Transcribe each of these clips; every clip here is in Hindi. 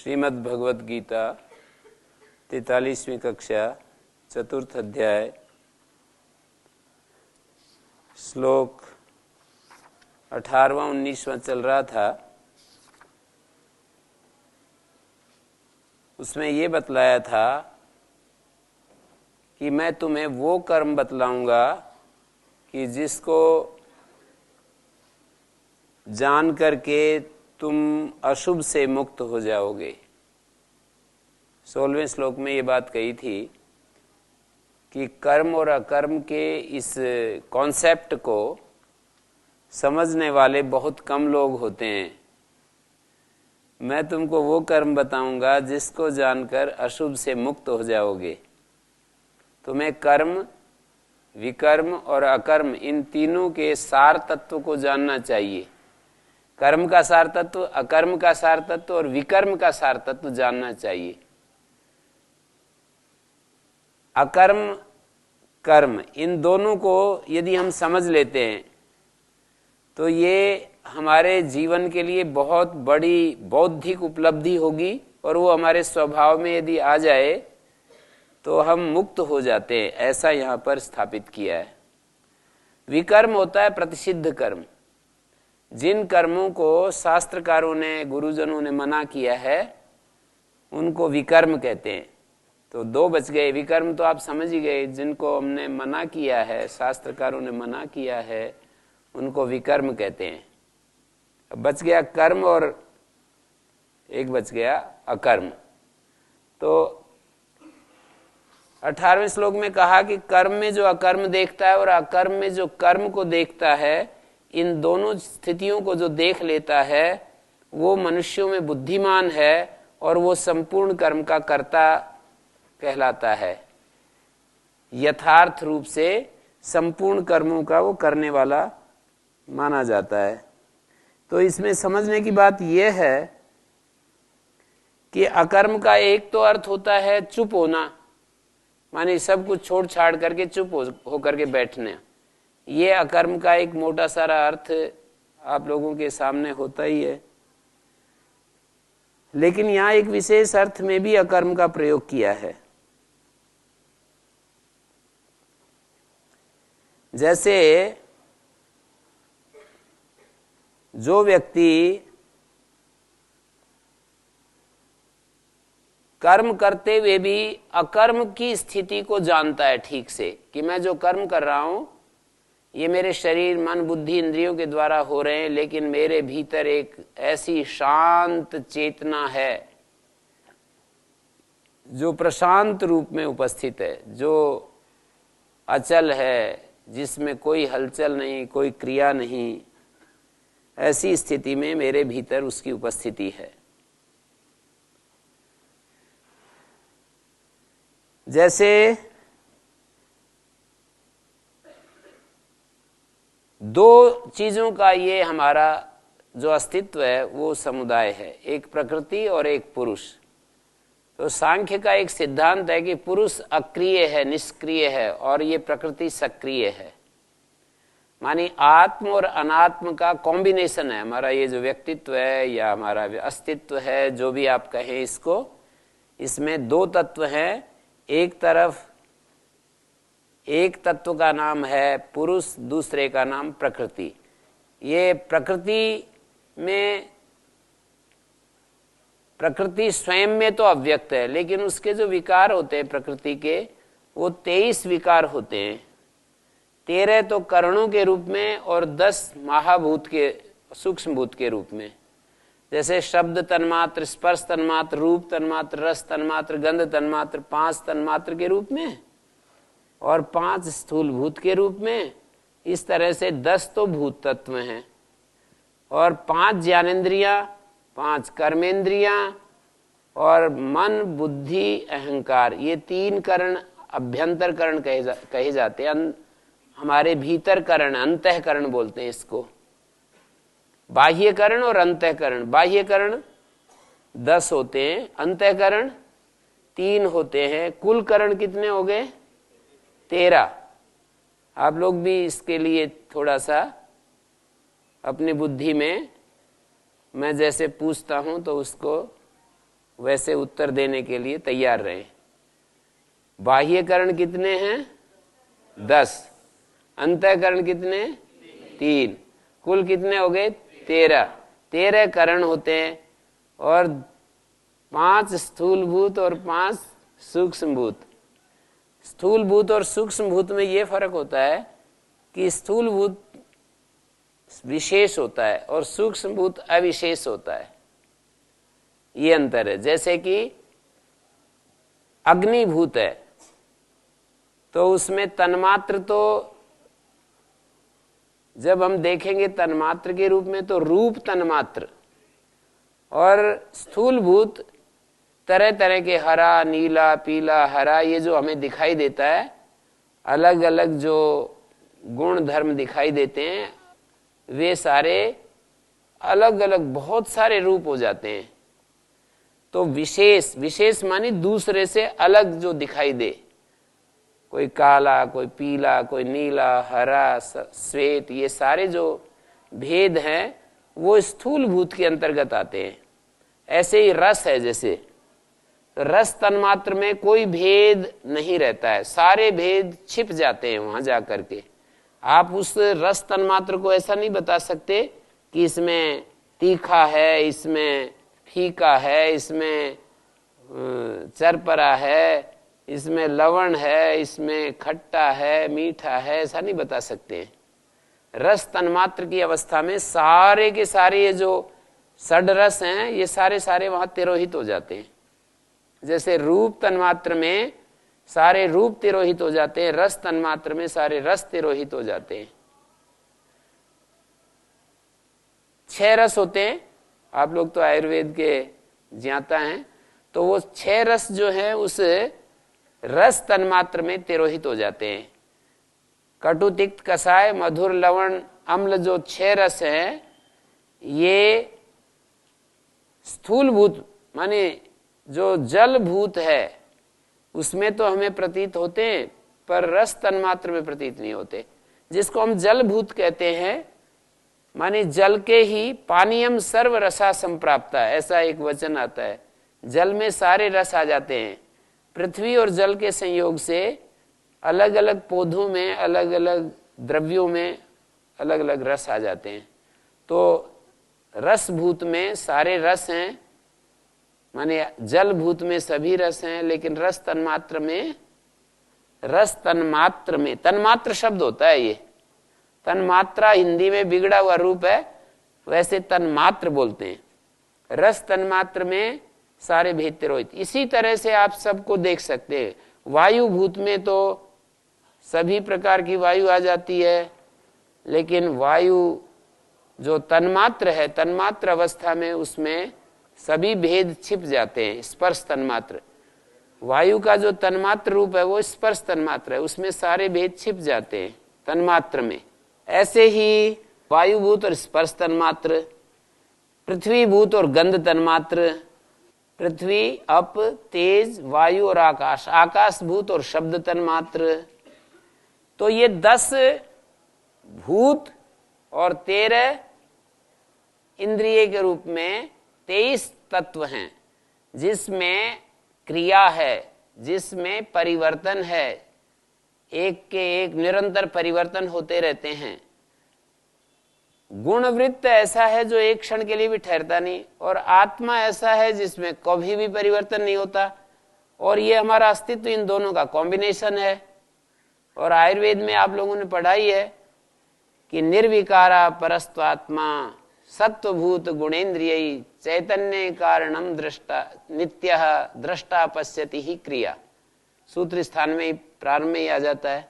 श्रीमद् भगवत गीता 43वीं कक्षा चतुर्थ अध्याय श्लोक 18वां 19वां चल रहा था। उसमें ये बतलाया था कि मैं तुम्हें वो कर्म बतलाऊंगा कि जिसको जान करके तुम अशुभ से मुक्त हो जाओगे। 16वें श्लोक में ये बात कही थी कि कर्म और अकर्म के इस कॉन्सेप्ट को समझने वाले बहुत कम लोग होते हैं। मैं तुमको वो कर्म बताऊंगा जिसको जानकर अशुभ से मुक्त हो जाओगे। तुम्हें कर्म, विकर्म और अकर्म इन तीनों के सार तत्व को जानना चाहिए। कर्म का सार तत्व, अकर्म का सार तत्व और विकर्म का सार तत्व जानना चाहिए। अकर्म, कर्म, इन दोनों को यदि हम समझ लेते हैं तो ये हमारे जीवन के लिए बहुत बड़ी बौद्धिक उपलब्धि होगी और वो हमारे स्वभाव में यदि आ जाए तो हम मुक्त हो जाते हैं, ऐसा यहां पर स्थापित किया है। विकर्म होता है प्रतिषिद्ध कर्म। जिन कर्मों को शास्त्रकारों ने, गुरुजनों ने मना किया है उनको विकर्म कहते हैं। तो दो बच गए। विकर्म तो आप समझ ही गए, जिनको हमने मना किया है, शास्त्रकारों ने मना किया है, उनको विकर्म कहते हैं। अब बच गया कर्म और एक बच गया अकर्म। तो 18वें श्लोक में कहा कि कर्म में जो अकर्म देखता है और अकर्म में जो कर्म को देखता है, इन दोनों स्थितियों को जो देख लेता है वो मनुष्यों में बुद्धिमान है और वो संपूर्ण कर्म का कर्ता कहलाता है। यथार्थ रूप से संपूर्ण कर्मों का वो करने वाला माना जाता है। तो इसमें समझने की बात यह है कि अकर्म का एक तो अर्थ होता है चुप होना, माने सब कुछ छोड़ छाड़ करके चुप हो करके बैठने। ये अकर्म का एक मोटा सारा अर्थ आप लोगों के सामने होता ही है। लेकिन यहां एक विशेष अर्थ में भी अकर्म का प्रयोग किया है। जैसे जो व्यक्ति कर्म करते हुए भी अकर्म की स्थिति को जानता है ठीक से कि मैं जो कर्म कर रहा हूं ये मेरे शरीर, मन, बुद्धि, इंद्रियों के द्वारा हो रहे हैं, लेकिन मेरे भीतर एक ऐसी शांत चेतना है जो प्रशांत रूप में उपस्थित है, जो अचल है, जिसमें कोई हलचल नहीं, कोई क्रिया नहीं। ऐसी स्थिति में मेरे भीतर उसकी उपस्थिति है। जैसे दो चीजों का ये हमारा जो अस्तित्व है वो समुदाय है, एक प्रकृति और एक पुरुष। तो सांख्य का एक सिद्धांत है कि पुरुष अक्रिय है, निष्क्रिय है, और ये प्रकृति सक्रिय है। मानी आत्म और अनात्म का कॉम्बिनेशन है हमारा ये जो व्यक्तित्व है या हमारा अस्तित्व है, जो भी आप कहें इसको। इसमें दो तत्व हैं। एक तरफ एक तत्व का नाम है पुरुष, दूसरे का नाम प्रकृति। ये प्रकृति में, प्रकृति स्वयं में तो अव्यक्त है, लेकिन उसके जो विकार होते हैं प्रकृति के, वो 23 विकार होते हैं। 13 तो करणों के रूप में और 10 महाभूत के, सूक्ष्म भूत के रूप में। जैसे शब्द तन्मात्र, स्पर्श तन्मात्र, रूप तन्मात्र, रस तन्मात्र, गंध तन्मात्र, 5 तन्मात्र के रूप में और 5 स्थूल भूत के रूप में। इस तरह से 10 तो भूत तत्व हैं और 5 ज्ञानेन्द्रियां, 5 कर्मेंद्रियां और मन, बुद्धि, अहंकार, ये 3 करण अभ्यंतर करण कहे जाते हैं। हमारे भीतर करण, अंतःकरण बोलते हैं इसको। बाह्यकरण और अंतःकरण। बाह्यकरण 10 होते हैं, अंतःकरण 3 होते हैं। कुल करण कितने हो गए? 13। आप लोग भी इसके लिए थोड़ा सा अपनी बुद्धि में, मैं जैसे पूछता हूं तो उसको वैसे उत्तर देने के लिए तैयार रहें। बाह्यकरण कितने हैं? 10। अंतःकरण कितने? 3। कुल कितने हो गए? 13। 13 करण होते हैं और 5 स्थूलभूत और 5 सूक्ष्मभूत। स्थूलभूत और सूक्ष्मभूत में यह फर्क होता है कि स्थूलभूत विशेष होता है और सूक्ष्मभूत अविशेष होता है, ये अंतर है। जैसे कि अग्निभूत है तो उसमें तन्मात्र, तो जब हम देखेंगे तन्मात्र के रूप में तो रूप तन्मात्र, और स्थूलभूत तरह तरह के हरा, नीला, पीला, हरा, ये जो हमें दिखाई देता है, अलग अलग जो गुण धर्म दिखाई देते हैं, वे सारे अलग अलग बहुत सारे रूप हो जाते हैं। तो विशेष, विशेष मानी दूसरे से अलग जो दिखाई दे, कोई काला, कोई पीला, कोई नीला, हरा, श्वेत, ये सारे जो भेद हैं वो स्थूलभूत के अंतर्गत आते हैं। ऐसे ही रस है, जैसे रस तन्मात्र में कोई भेद नहीं रहता है, सारे भेद छिप जाते हैं वहां जाकर के। आप उस रस तन्मात्र को ऐसा नहीं बता सकते कि इसमें तीखा है, इसमें फीका है, इसमें चरपरा है, इसमें लवण है, इसमें खट्टा है, मीठा है, ऐसा नहीं बता सकते। रस तन्मात्र की अवस्था में सारे के सारे ये जो षड रस हैं, ये सारे सारे वहां तिरोहित हो जाते हैं। जैसे रूप तन्मात्र में सारे रूप तिरोहित हो जाते हैं, रस तन्मात्र में सारे रस तिरोहित हो जाते हैं। 6 रस होते हैं, आप लोग तो आयुर्वेद के ज्ञाता हैं, तो वो 6 रस जो है उस रस तन्मात्र में तिरोहित हो जाते हैं। कटु, तिक्त, कसाय, मधुर, लवण, अम्ल, जो 6 रस हैं, ये स्थूलभूत माने जो जलभूत है उसमें तो हमें प्रतीत होते हैं, पर रस तन्मात्र में प्रतीत नहीं होते। जिसको हम जलभूत कहते हैं, माने जल के ही पानीयम सर्व रसा संप्राप्ता, ऐसा एक वचन आता है। जल में सारे रस आ जाते हैं। पृथ्वी और जल के संयोग से अलग अलग पौधों में, अलग अलग द्रव्यों में अलग अलग रस आ जाते हैं। तो रसभूत में सारे रस हैं, माने जलभूत में सभी रस हैं, लेकिन रस तन्मात्र में, रस तन्मात्र में, तन्मात्र शब्द होता है ये, तन्मात्रा हिंदी में बिगड़ा हुआ रूप है, वैसे तन्मात्र बोलते हैं। रस तन्मात्र में सारे भेद तिरोहित। इसी तरह से आप सबको देख सकते हैं। वायु भूत में तो सभी प्रकार की वायु आ जाती है, लेकिन वायु जो तन्मात्र है, तन्मात्र अवस्था में उसमें सभी भेद छिप जाते हैं। स्पर्श तन्मात्र, वायु का जो तन्मात्र रूप है वो स्पर्श तन्मात्र है, उसमें सारे भेद छिप जाते हैं तन्मात्र में। ऐसे ही वायुभूत और स्पर्श तन्मात्र, पृथ्वी भूत और गंध तन्मात्र, पृथ्वी, अप, तेज, वायु और आकाश, आकाश भूत और शब्द तन्मात्र। तो ये 10 भूत और 13 इंद्रिय के रूप में 23 तत्व हैं, जिसमें क्रिया है, जिसमें परिवर्तन है, एक के एक निरंतर परिवर्तन होते रहते हैं। गुणवृत्त ऐसा है जो एक क्षण के लिए भी ठहरता नहीं, और आत्मा ऐसा है जिसमें कभी भी परिवर्तन नहीं होता। और ये हमारा अस्तित्व इन दोनों का कॉम्बिनेशन है। और आयुर्वेद में आप लोगों ने पढ़ाई है कि निर्विकारा परस्त्वात्मा सत्वभूत गुणेन्द्रिय चैतन्य कारणम दृष्टा नित्यः दृष्टा पश्यति ही क्रिया, सूत्र स्थान में ही प्रारंभ में ही आ जाता है।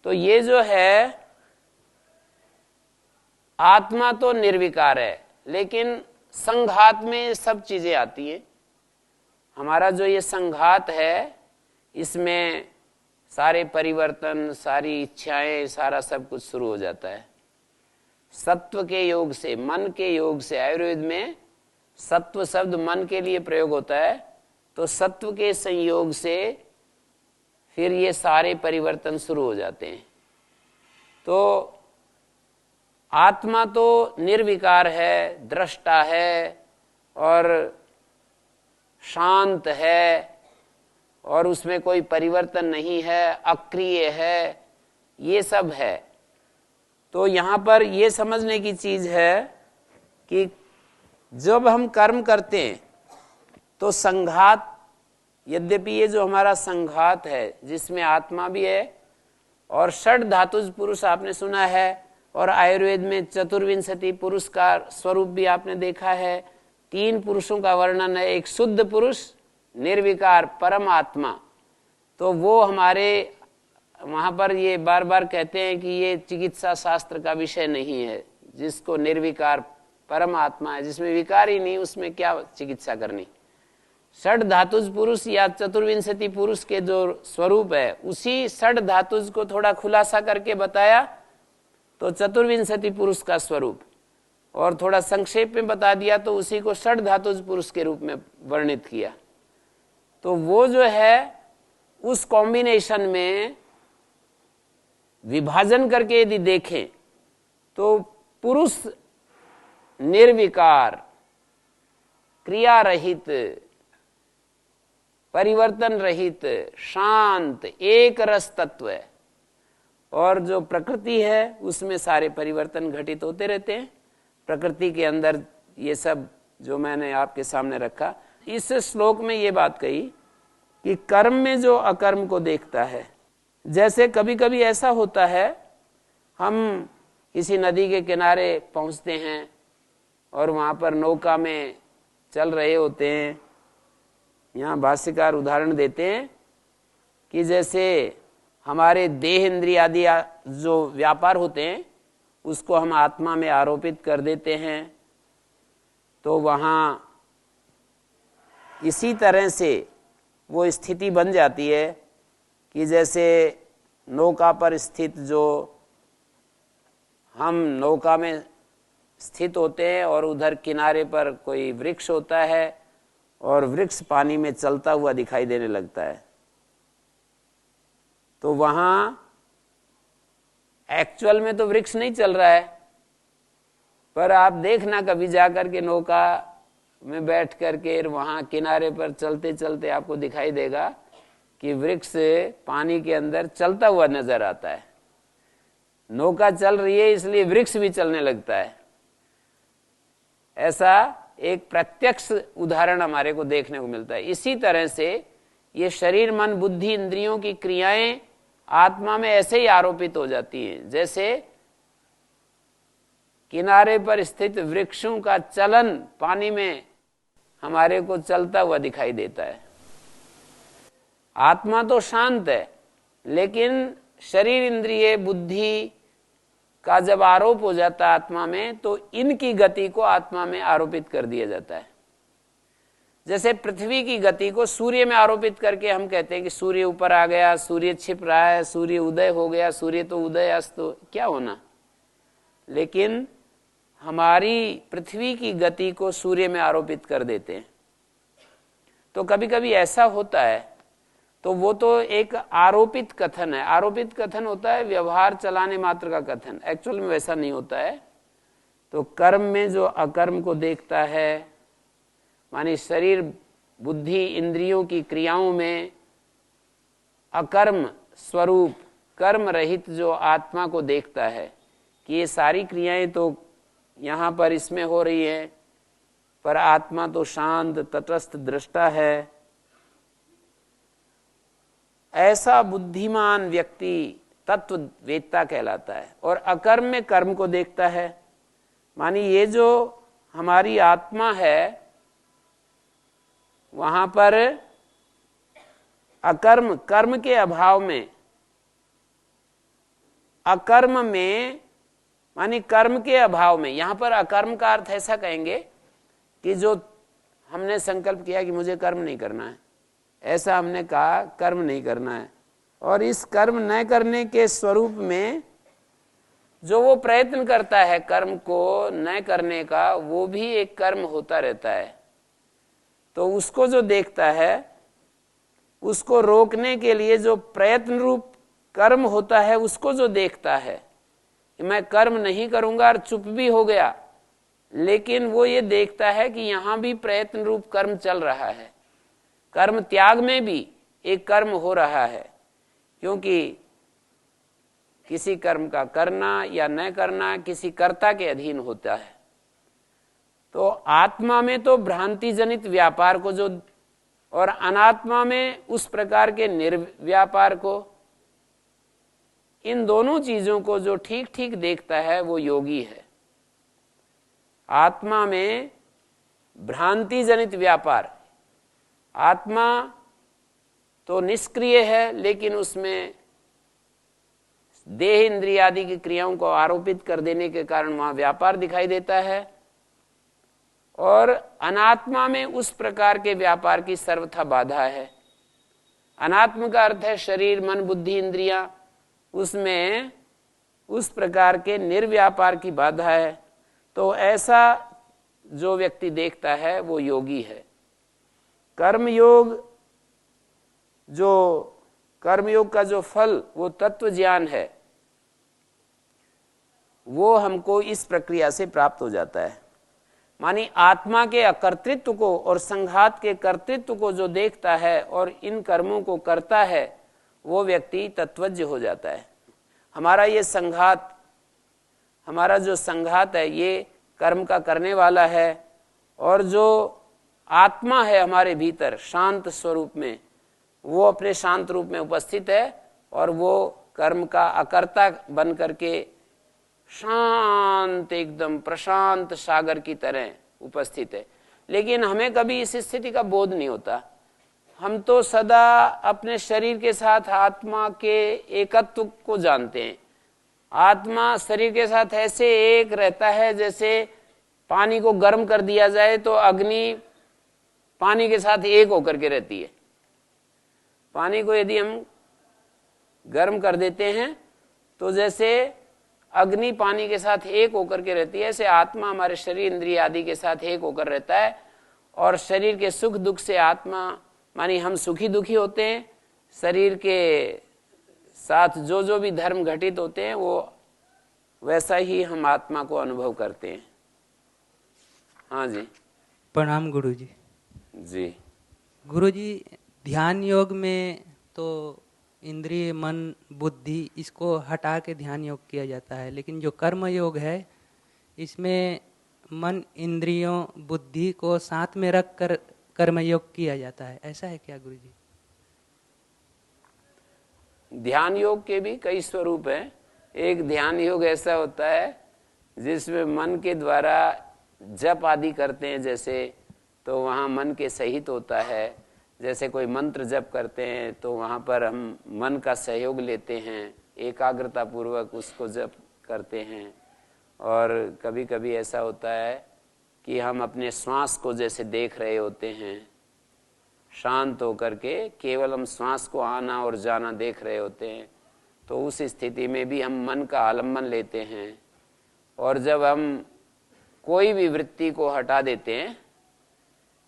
तो ये जो है आत्मा तो निर्विकार है, लेकिन संघात में सब चीजें आती हैं। हमारा जो ये संघात है, इसमें सारे परिवर्तन, सारी इच्छाएं, सारा सब कुछ शुरू हो जाता है। सत्व के योग से, मन के योग से, आयुर्वेद में सत्व शब्द मन के लिए प्रयोग होता है, तो सत्व के संयोग से फिर ये सारे परिवर्तन शुरू हो जाते हैं। तो आत्मा तो निर्विकार है, दृष्टा है, और शांत है और उसमें कोई परिवर्तन नहीं है, अक्रिय है, ये सब है। तो यहां पर ये समझने की चीज है कि जब हम कर्म करते हैं तो संघात, यद्यपि ये जो हमारा संघात है जिसमें आत्मा भी है और षड धातुज पुरुष आपने सुना है, और आयुर्वेद में चतुर्विंशति पुरुष का स्वरूप भी आपने देखा है। 3 पुरुषों का वर्णन है, एक शुद्ध पुरुष, निर्विकार परम आत्मा। तो वो हमारे वहां पर ये बार बार कहते हैं कि ये चिकित्सा शास्त्र का विषय नहीं है, जिसको निर्विकार परम आत्मा है, जिसमें विकार ही नहीं, उसमें क्या चिकित्सा करनी। षड धातुज पुरुष या चतुर्विंशति पुरुष के जो स्वरूप है, उसी षड धातुज को थोड़ा खुलासा करके बताया तो चतुर्विंशति पुरुष का स्वरूप, और थोड़ा संक्षेप में बता दिया तो उसी को षड धातुज पुरुष के रूप में वर्णित किया। तो वो जो है उस कॉम्बिनेशन में विभाजन करके यदि देखें तो पुरुष निर्विकार, क्रिया रहित, परिवर्तन रहित, शांत, एक रस तत्व है, और जो प्रकृति है उसमें सारे परिवर्तन घटित होते रहते हैं। प्रकृति के अंदर ये सब जो मैंने आपके सामने रखा, इस श्लोक में ये बात कही कि कर्म में जो अकर्म को देखता है। जैसे कभी कभी ऐसा होता है, हम किसी नदी के किनारे पहुंचते हैं और वहां पर नौका में चल रहे होते हैं। यहाँ भाष्यकार उदाहरण देते हैं कि जैसे हमारे देह इंद्रिय आदि जो व्यापार होते हैं उसको हम आत्मा में आरोपित कर देते हैं, तो वहाँ इसी तरह से वो स्थिति बन जाती है कि जैसे नौका पर स्थित, जो हम नौका में स्थित होते हैं और उधर किनारे पर कोई वृक्ष होता है और वृक्ष पानी में चलता हुआ दिखाई देने लगता है, तो वहां एक्चुअल में तो वृक्ष नहीं चल रहा है, पर आप देखना कभी जाकर के नौका में बैठ करके वहां किनारे पर चलते चलते आपको दिखाई देगा कि वृक्ष पानी के अंदर चलता हुआ नजर आता है। नौका चल रही है इसलिए वृक्ष भी चलने लगता है। ऐसा एक प्रत्यक्ष उदाहरण हमारे को देखने को मिलता है। इसी तरह से ये शरीर, मन, बुद्धि, इंद्रियों की क्रियाएं आत्मा में ऐसे ही आरोपित हो जाती हैं जैसे किनारे पर स्थित वृक्षों का चलन पानी में हमारे को चलता हुआ दिखाई देता है। आत्मा तो शांत है, लेकिन शरीर, इंद्रिय, बुद्धि का जब आरोप हो जाता है आत्मा में, तो इनकी गति को आत्मा में आरोपित कर दिया जाता है। जैसे पृथ्वी की गति को सूर्य में आरोपित करके हम कहते हैं कि सूर्य ऊपर आ गया, सूर्य छिप रहा है, सूर्य उदय हो गया, सूर्य तो उदय अस्त तो क्या होना। लेकिन हमारी पृथ्वी की गति को सूर्य में आरोपित कर देते हैं। तो कभी कभी ऐसा होता है, तो वो तो एक आरोपित कथन है। आरोपित कथन होता है व्यवहार चलाने मात्र का कथन, एक्चुअल में वैसा नहीं होता है। तो कर्म में जो अकर्म को देखता है, मानी शरीर, बुद्धि, इंद्रियों की क्रियाओं में अकर्म स्वरूप, कर्म रहित जो आत्मा को देखता है कि ये सारी क्रियाएं तो यहाँ पर इसमें हो रही है, पर आत्मा तो शांत तटस्थ दृष्टा है। ऐसा बुद्धिमान व्यक्ति तत्ववेत्ता कहलाता है। और अकर्म में कर्म को देखता है, मानी ये जो हमारी आत्मा है वहां पर अकर्म, कर्म के अभाव में, अकर्म में मानी कर्म के अभाव में। यहां पर अकर्म का अर्थ ऐसा कहेंगे कि जो हमने संकल्प किया कि मुझे कर्म नहीं करना है, ऐसा हमने कहा कर्म नहीं करना है, और इस कर्म न करने के स्वरूप में जो वो प्रयत्न करता है कर्म को न करने का, वो भी एक कर्म होता रहता है। तो उसको जो देखता है, उसको रोकने के लिए जो प्रयत्न रूप कर्म होता है, उसको जो देखता है कि मैं कर्म नहीं करूंगा और चुप भी हो गया, लेकिन वो ये देखता है कि यहां भी प्रयत्न रूप कर्म चल रहा है। कर्म त्याग में भी एक कर्म हो रहा है, क्योंकि किसी कर्म का करना या न करना किसी कर्ता के अधीन होता है। तो आत्मा में तो भ्रांति जनित व्यापार को जो, और अनात्मा में उस प्रकार के निर्व्यापार को, इन दोनों चीजों को जो ठीक ठीक देखता है वो योगी है। आत्मा में भ्रांति जनित व्यापार, आत्मा तो निष्क्रिय है, लेकिन उसमें देह इंद्रिय आदि की क्रियाओं को आरोपित कर देने के कारण वहां व्यापार दिखाई देता है। और अनात्मा में उस प्रकार के व्यापार की सर्वथा बाधा है। अनात्म का अर्थ है शरीर, मन, बुद्धि, इंद्रियां, उसमें उस प्रकार के निर्व्यापार की बाधा है। तो ऐसा जो व्यक्ति देखता है वो योगी है। कर्मयोग का जो फल वो तत्व ज्ञान है, वो हमको इस प्रक्रिया से प्राप्त हो जाता है। मानी आत्मा के अकर्तृत्व को और संघात के कर्तृत्व को जो देखता है और इन कर्मों को करता है, वो व्यक्ति तत्वज्ञ हो जाता है। हमारा जो संघात है ये कर्म का करने वाला है, और जो आत्मा है हमारे भीतर शांत स्वरूप में, वो अपने शांत रूप में उपस्थित है और वो कर्म का अकर्ता बन करके शांत, एकदम प्रशांत सागर की तरह उपस्थित है। लेकिन हमें कभी इस स्थिति का बोध नहीं होता। हम तो सदा अपने शरीर के साथ आत्मा के एकत्व को जानते हैं। आत्मा शरीर के साथ ऐसे एक रहता है जैसे पानी को गर्म कर दिया जाए तो अग्नि पानी के साथ एक होकर के रहती है। पानी को यदि हम गर्म कर देते हैं तो जैसे अग्नि पानी के साथ एक होकर के रहती है, ऐसे आत्मा हमारे शरीर इंद्रिय आदि के साथ एक होकर रहता है। और शरीर के सुख दुख से आत्मा, मानी हम सुखी दुखी होते हैं, शरीर के साथ जो जो भी धर्म घटित होते हैं वो वैसा ही हम आत्मा को अनुभव करते हैं। हाँ जी, प्रणाम गुरुजी। जी गुरुजी, ध्यान योग में तो इंद्रिय, मन, बुद्धि, इसको हटा के ध्यान योग किया जाता है, लेकिन जो कर्म योग है इसमें मन, इंद्रियों, बुद्धि को साथ में रख कर कर्म योग किया जाता है। ऐसा है क्या गुरुजी? ध्यान योग के भी कई स्वरूप हैं। एक ध्यान योग ऐसा होता है जिसमें मन के द्वारा जप आदि करते हैं, जैसे तो वहाँ मन के सहित होता है। जैसे कोई मंत्र जप करते हैं तो वहाँ पर हम मन का सहयोग लेते हैं, एकाग्रता पूर्वक उसको जप करते हैं। और कभी कभी ऐसा होता है कि हम अपने श्वास को जैसे देख रहे होते हैं, शांत होकर के केवल हम श्वास को आना और जाना देख रहे होते हैं। तो उस स्थिति में भी हम मन का आलम्बन लेते हैं। और जब हम कोई भी वृत्ति को हटा देते हैं,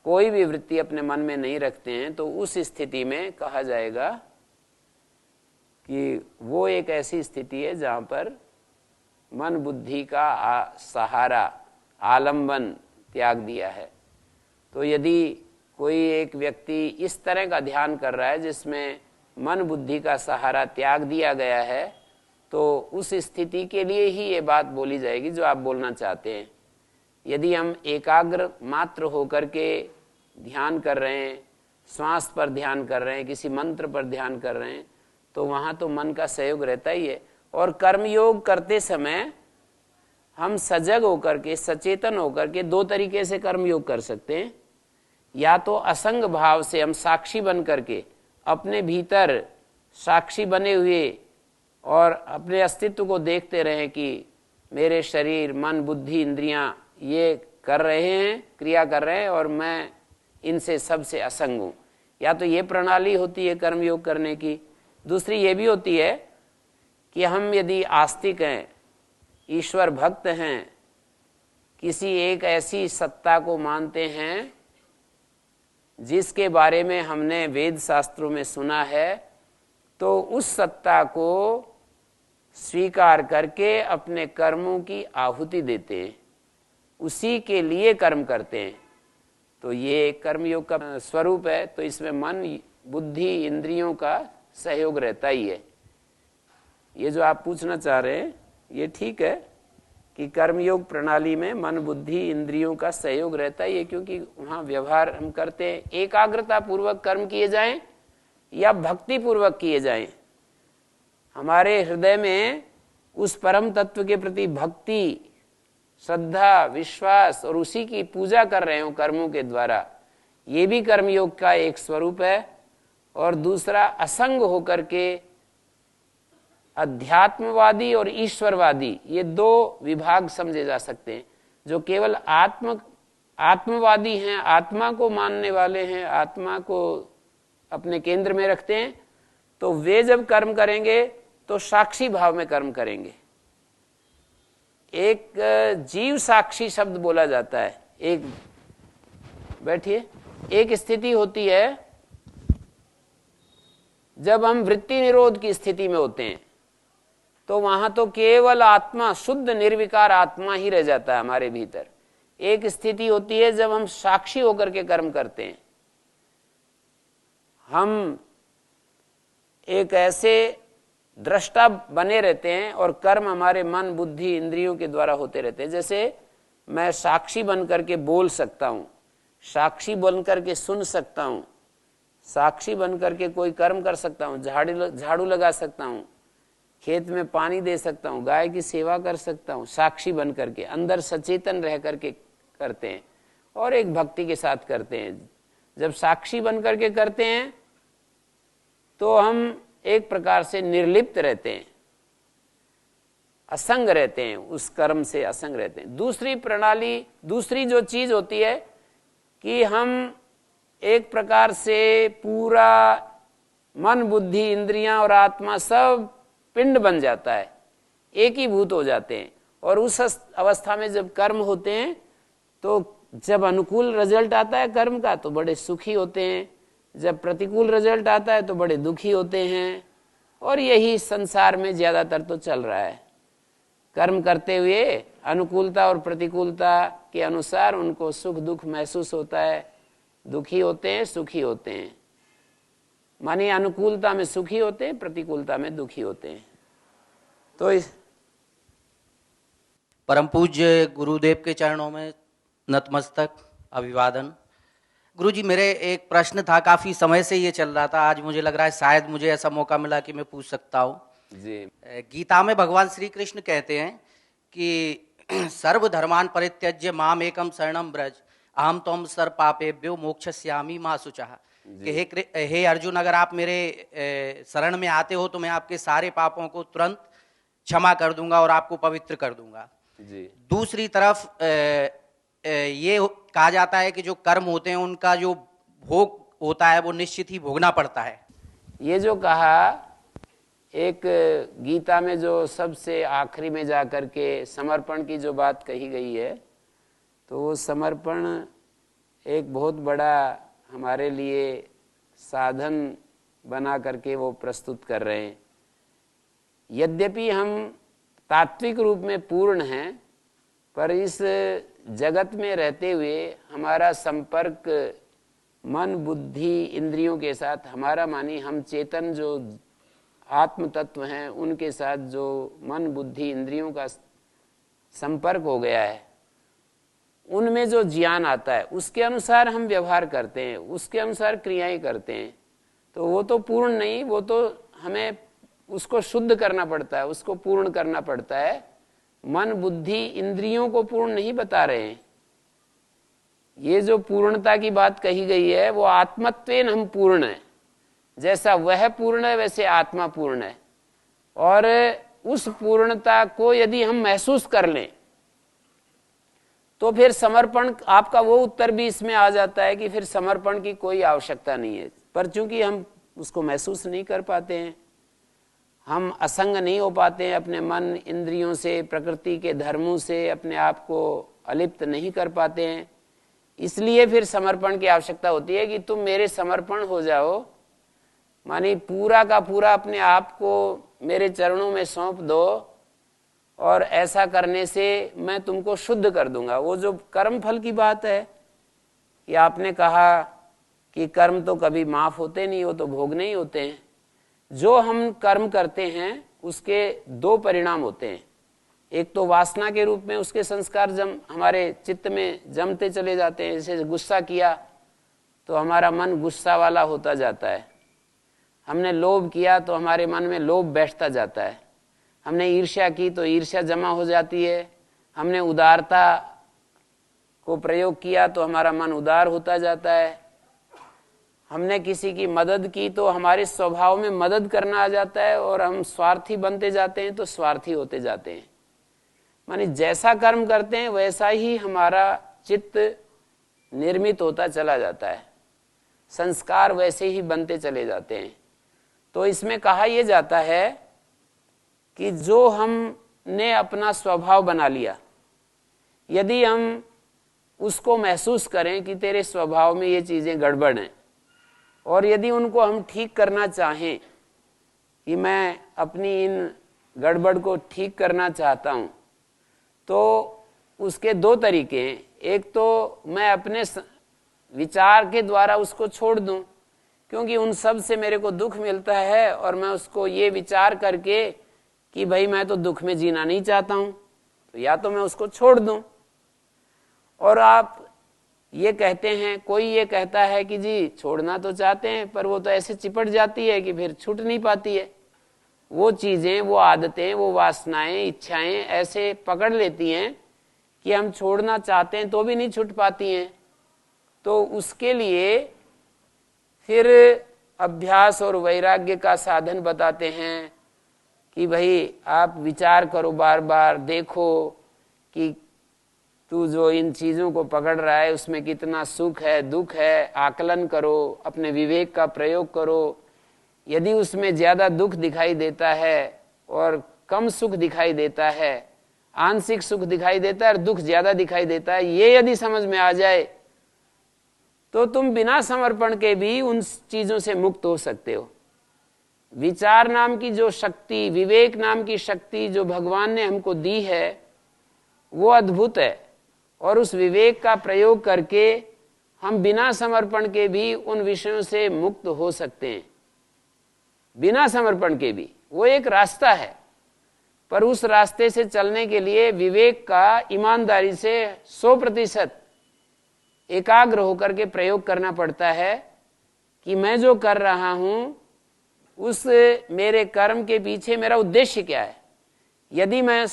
कोई भी वृत्ति अपने मन में नहीं रखते हैं, तो उस स्थिति में कहा जाएगा कि वो एक ऐसी स्थिति है जहाँ पर मन बुद्धि का सहारा, आलंबन त्याग दिया है। तो यदि कोई एक व्यक्ति इस तरह का ध्यान कर रहा है जिसमें मन बुद्धि का सहारा त्याग दिया गया है, तो उस स्थिति के लिए ही ये बात बोली जाएगी जो आप बोलना चाहते हैं। यदि हम एकाग्र मात्र होकर के ध्यान कर रहे हैं, श्वास पर ध्यान कर रहे हैं, किसी मंत्र पर ध्यान कर रहे हैं, तो वहाँ तो मन का सहयोग रहता ही है। और कर्मयोग करते समय हम सजग होकर के, सचेतन होकर के दो तरीके से कर्मयोग कर सकते हैं। या तो असंग भाव से हम साक्षी बन करके अपने भीतर साक्षी बने हुए और अपने अस्तित्व को देखते रहें कि मेरे शरीर, मन, बुद्धि, इंद्रियां ये कर रहे हैं, क्रिया कर रहे हैं और मैं इनसे सबसे असंग हूं। या तो ये प्रणाली होती है कर्मयोग करने की। दूसरी ये भी होती है कि हम यदि आस्तिक हैं, ईश्वर भक्त हैं, किसी एक ऐसी सत्ता को मानते हैं जिसके बारे में हमने वेद शास्त्रों में सुना है, तो उस सत्ता को स्वीकार करके अपने कर्मों की आहुति देते हैं, उसी के लिए कर्म करते हैं। तो ये कर्मयोग का स्वरूप है। तो इसमें मन बुद्धि इंद्रियों का सहयोग रहता ही है। ये जो आप पूछना चाह रहे हैं ये ठीक है कि कर्मयोग प्रणाली में मन बुद्धि इंद्रियों का सहयोग रहता ही है, क्योंकि वहां व्यवहार हम करते हैं। एकाग्रता पूर्वक कर्म किए जाएं या भक्ति पूर्वक किए जाएं, हमारे हृदय में उस परम तत्व के प्रति भक्ति, श्रद्धा, विश्वास और उसी की पूजा कर रहे हो कर्मों के द्वारा, ये भी कर्मयोग का एक स्वरूप है। और दूसरा, असंग होकर के अध्यात्मवादी और ईश्वरवादी, ये दो विभाग समझे जा सकते हैं। जो केवल आत्मवादी हैं, आत्मा को मानने वाले हैं, आत्मा को अपने केंद्र में रखते हैं, तो वे जब कर्म करेंगे तो साक्षी भाव में कर्म करेंगे। एक जीव साक्षी शब्द बोला जाता है। एक बैठिए, एक स्थिति होती है जब हम वृत्ति निरोध की स्थिति में होते हैं, तो वहां तो केवल आत्मा, शुद्ध निर्विकार आत्मा ही रह जाता है हमारे भीतर। एक स्थिति होती है जब हम साक्षी होकर के कर्म करते हैं। हम एक ऐसे दृष्टा बने रहते हैं और कर्म हमारे मन बुद्धि इंद्रियों के द्वारा होते रहते हैं। जैसे मैं साक्षी बन करके बोल सकता हूं, साक्षी बन करके सुन सकता हूं, साक्षी बन करके कोई कर्म कर सकता हूं, झाड़ू लगा सकता हूं, खेत में पानी दे सकता हूं, गाय की सेवा कर सकता हूं, साक्षी बन करके अंदर सचेतन रह करके करते हैं। और एक भक्ति के साथ करते हैं। जब साक्षी बन करके करते हैं तो हम एक प्रकार से निर्लिप्त रहते हैं, असंग रहते हैं, उस कर्म से असंग रहते हैं। दूसरी प्रणाली, दूसरी जो चीज होती है कि हम एक प्रकार से पूरा मन बुद्धि इंद्रियां और आत्मा सब पिंड बन जाता है, एक ही भूत हो जाते हैं। और उस अवस्था में जब कर्म होते हैं तो जब अनुकूल रिजल्ट आता है कर्म का तो बड़े सुखी होते हैं, जब प्रतिकूल रिजल्ट आता है तो बड़े दुखी होते हैं। और यही संसार में ज्यादातर तो चल रहा है। कर्म करते हुए अनुकूलता और प्रतिकूलता के अनुसार उनको सुख दुख महसूस होता है, दुखी होते हैं, सुखी होते हैं। मानिए अनुकूलता में सुखी होते हैं, प्रतिकूलता में दुखी होते हैं। तो इस परम पूज्य गुरुदेव के चरणों में नतमस्तक अभिवादन। गुरुजी, मेरे एक प्रश्न था, काफी समय से ये चल रहा था, आज मुझे लग रहा है शायद मुझे ऐसा मौका मिला कि मैं पूछ सकता हूँ जी। गीता में भगवान श्री कृष्ण कहते हैं कि सर्व धर्मान परित्यज्य माम एकम शरणम ब्रज अहम त्वं सर्व पापेभ्यो मोक्षयिष्यामि मा शुचः। कि हे अर्जुन, अगर आप मेरे शरण में आते हो तो मैं आपके सारे पापों को तुरंत क्षमा कर दूंगा और आपको पवित्र कर दूंगा जी। दूसरी तरफ ये कहा जाता है कि जो कर्म होते हैं उनका जो भोग होता है वो निश्चित ही भोगना पड़ता है। ये जो कहा एक गीता में जो सबसे आखिरी में जाकर के समर्पण की जो बात कही गई है, तो वो समर्पण एक बहुत बड़ा हमारे लिए साधन बना करके वो प्रस्तुत कर रहे हैं। यद्यपि हम तात्विक रूप में पूर्ण हैं, पर इस जगत में रहते हुए हमारा संपर्क मन बुद्धि इंद्रियों के साथ, हमारा मानी हम चेतन जो आत्म तत्व हैं उनके साथ जो मन बुद्धि इंद्रियों का संपर्क हो गया है, उनमें जो ज्ञान आता है उसके अनुसार हम व्यवहार करते हैं, उसके अनुसार क्रियाएं करते हैं। तो वो तो पूर्ण नहीं, वो तो हमें उसको शुद्ध करना पड़ता है, उसको पूर्ण करना पड़ता है। मन बुद्धि इंद्रियों को पूर्ण नहीं बता रहे हैं। ये जो पूर्णता की बात कही गई है वो आत्मत्वेन हम पूर्ण है, जैसा वह पूर्ण है वैसे आत्मा पूर्ण है। और उस पूर्णता को यदि हम महसूस कर लें तो फिर समर्पण, आपका वो उत्तर भी इसमें आ जाता है कि फिर समर्पण की कोई आवश्यकता नहीं है। पर चूंकि हम उसको महसूस नहीं कर पाते हैं, हम असंग नहीं हो पाते हैं अपने मन इंद्रियों से, प्रकृति के धर्मों से अपने आप को अलिप्त नहीं कर पाते हैं, इसलिए फिर समर्पण की आवश्यकता होती है कि तुम मेरे समर्पण हो जाओ, मानी पूरा का पूरा अपने आप को मेरे चरणों में सौंप दो, और ऐसा करने से मैं तुमको शुद्ध कर दूंगा। वो जो कर्म फल की बात है कि आपने कहा कि कर्म तो कभी माफ होते नहीं, वो तो भोगने ही होते हैं। जो हम कर्म करते हैं उसके दो परिणाम होते हैं। एक तो वासना के रूप में उसके संस्कार हमारे चित्त में जमते चले जाते हैं। जैसे गुस्सा किया तो हमारा मन गुस्सा वाला होता जाता है, हमने लोभ किया तो हमारे मन में लोभ बैठता जाता है, हमने ईर्ष्या की तो ईर्ष्या जमा हो जाती है, हमने उदारता को प्रयोग किया तो हमारा मन उदार होता जाता है, हमने किसी की मदद की तो हमारे स्वभाव में मदद करना आ जाता है और हम स्वार्थी बनते जाते हैं तो स्वार्थी होते जाते हैं। माने जैसा कर्म करते हैं वैसा ही हमारा चित्त निर्मित होता चला जाता है, संस्कार वैसे ही बनते चले जाते हैं। तो इसमें कहा यह जाता है कि जो हमने अपना स्वभाव बना लिया, यदि हम उसको महसूस करें कि तेरे स्वभाव में ये चीजें गड़बड़ हैं, और यदि उनको हम ठीक करना चाहें कि मैं अपनी इन गड़बड़ को ठीक करना चाहता हूं, तो उसके दो तरीके हैं। एक तो मैं अपने विचार के द्वारा उसको छोड़ दूं, क्योंकि उन सब से मेरे को दुख मिलता है और मैं उसको ये विचार करके कि भाई मैं तो दुख में जीना नहीं चाहता हूं, तो या तो मैं उसको छोड़ दूं। और आप ये कहते हैं, कोई ये कहता है कि जी छोड़ना तो चाहते हैं पर वो तो ऐसे चिपट जाती है कि फिर छूट नहीं पाती है। वो चीजें, वो आदतें, वो वासनाएं, इच्छाएं ऐसे पकड़ लेती हैं कि हम छोड़ना चाहते हैं तो भी नहीं छूट पाती हैं। तो उसके लिए फिर अभ्यास और वैराग्य का साधन बताते हैं कि भाई आप विचार करो, बार बार देखो कि तू जो इन चीजों को पकड़ रहा है उसमें कितना सुख है, दुख है, आकलन करो, अपने विवेक का प्रयोग करो। यदि उसमें ज्यादा दुख दिखाई देता है और कम सुख दिखाई देता है, आंशिक सुख दिखाई देता है और दुख ज्यादा दिखाई देता है, ये यदि समझ में आ जाए तो तुम बिना समर्पण के भी उन चीजों से मुक्त हो सकते हो। विचार नाम की जो शक्ति, विवेक नाम की शक्ति जो भगवान ने हमको दी है वो अद्भुत है, और उस विवेक का प्रयोग करके हम बिना समर्पण के भी उन विषयों से मुक्त हो सकते हैं। बिना समर्पण के भी वो एक रास्ता है, पर उस रास्ते से चलने के लिए विवेक का ईमानदारी से 100% एकाग्र होकर के प्रयोग करना पड़ता है कि मैं जो कर रहा हूं उस मेरे कर्म के पीछे मेरा उद्देश्य क्या है। यदि मैं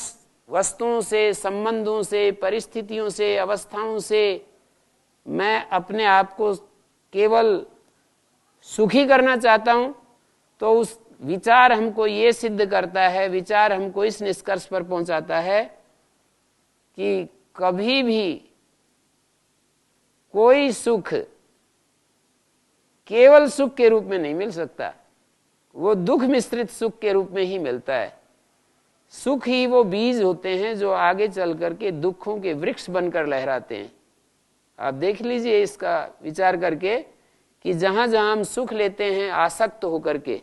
वस्तुओं से, संबंधों से, परिस्थितियों से, अवस्थाओं से मैं अपने आप को केवल सुखी करना चाहता हूं, तो उस विचार हमको ये सिद्ध करता है, विचार हमको इस निष्कर्ष पर पहुंचाता है कि कभी भी कोई सुख केवल सुख के रूप में नहीं मिल सकता, वो दुख मिश्रित सुख के रूप में ही मिलता है। सुख ही वो बीज होते हैं जो आगे चल करके दुखों के वृक्ष बनकर लहराते हैं। आप देख लीजिए इसका विचार करके कि जहां जहां हम सुख लेते हैं आसक्त होकर के,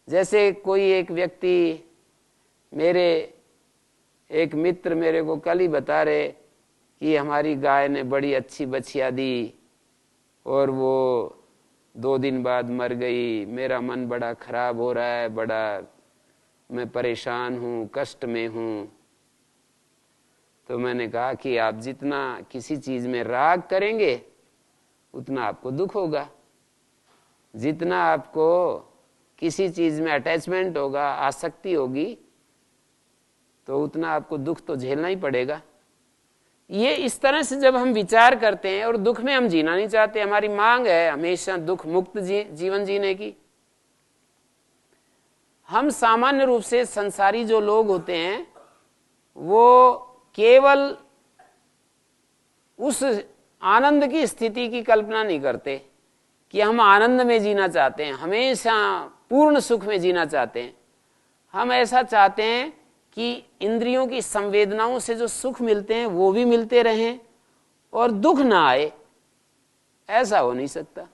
जैसे कोई एक व्यक्ति, मेरे एक मित्र मेरे को कल ही बता रहे कि हमारी गाय ने बड़ी अच्छी बछिया दी और वो 2 दिन बाद मर गई, मेरा मन बड़ा खराब हो रहा है, बड़ा मैं परेशान हूं, कष्ट में हूं। तो मैंने कहा कि आप जितना किसी चीज में राग करेंगे उतना आपको दुख होगा, जितना आपको किसी चीज में अटैचमेंट होगा, आसक्ति होगी, तो उतना आपको दुख तो झेलना ही पड़ेगा। ये इस तरह से जब हम विचार करते हैं, और दुख में हम जीना नहीं चाहते, हमारी मांग है हमेशा दुख मुक्त जीवन जीने की। हम सामान्य रूप से संसारी जो लोग होते हैं वो केवल उस आनंद की स्थिति की कल्पना नहीं करते कि हम आनंद में जीना चाहते हैं, हमेशा पूर्ण सुख में जीना चाहते हैं। हम ऐसा चाहते हैं कि इंद्रियों की संवेदनाओं से जो सुख मिलते हैं वो भी मिलते रहें और दुख ना आए। ऐसा हो नहीं सकता।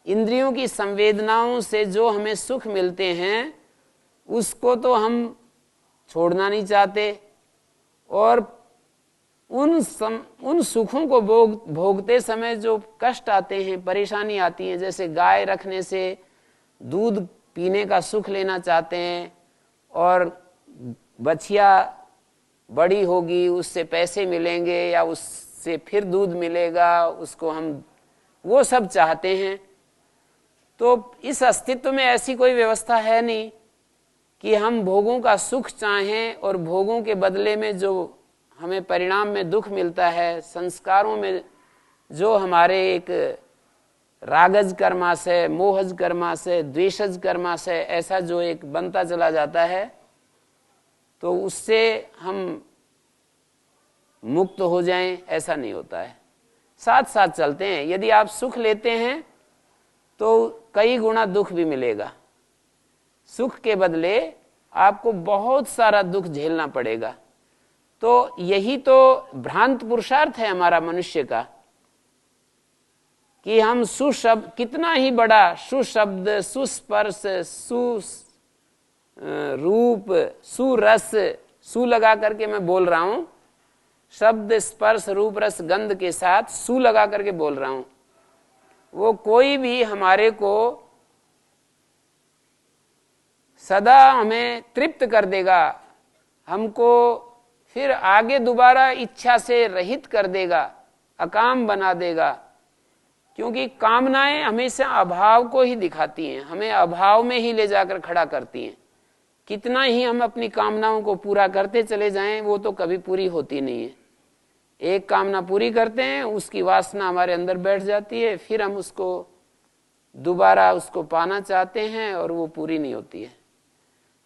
इंद्रियों की संवेदनाओं से जो हमें सुख मिलते हैं उसको तो हम छोड़ना नहीं चाहते, और उन सुखों को भोगते समय जो कष्ट आते हैं, परेशानी आती है, जैसे गाय रखने से दूध पीने का सुख लेना चाहते हैं और बछिया बड़ी होगी, उससे पैसे मिलेंगे या उससे फिर दूध मिलेगा, उसको हम वो सब चाहते हैं। तो इस अस्तित्व में ऐसी कोई व्यवस्था है नहीं कि हम भोगों का सुख चाहें और भोगों के बदले में जो हमें परिणाम में दुख मिलता है, संस्कारों में जो हमारे एक रागज कर्माशय, मोहज कर्माशय, द्वेषज कर्माशय ऐसा जो एक बनता चला जाता है, तो उससे हम मुक्त हो जाएं, ऐसा नहीं होता है। साथ साथ चलते हैं। यदि आप सुख लेते हैं तो कई गुना दुख भी मिलेगा। सुख के बदले आपको बहुत सारा दुख झेलना पड़ेगा। तो यही तो भ्रांत पुरुषार्थ है हमारा मनुष्य का कि हम सुशब्द, कितना ही बड़ा सुशब्द, सुस्पर्श, रूप, सुरस, सु लगा करके मैं बोल रहा हूं, शब्द स्पर्श रूप रस गंध के साथ सु लगा करके बोल रहा हूं, वो कोई भी हमारे को सदा हमें तृप्त कर देगा, हमको फिर आगे दोबारा इच्छा से रहित कर देगा, अकाम बना देगा। क्योंकि कामनाएं हमेशा अभाव को ही दिखाती हैं, हमें अभाव में ही ले जाकर खड़ा करती हैं। कितना ही हम अपनी कामनाओं को पूरा करते चले जाएं, वो तो कभी पूरी होती नहीं है। एक कामना पूरी करते हैं, उसकी वासना हमारे अंदर बैठ जाती है, फिर हम उसको दोबारा उसको पाना चाहते हैं और वो पूरी नहीं होती है।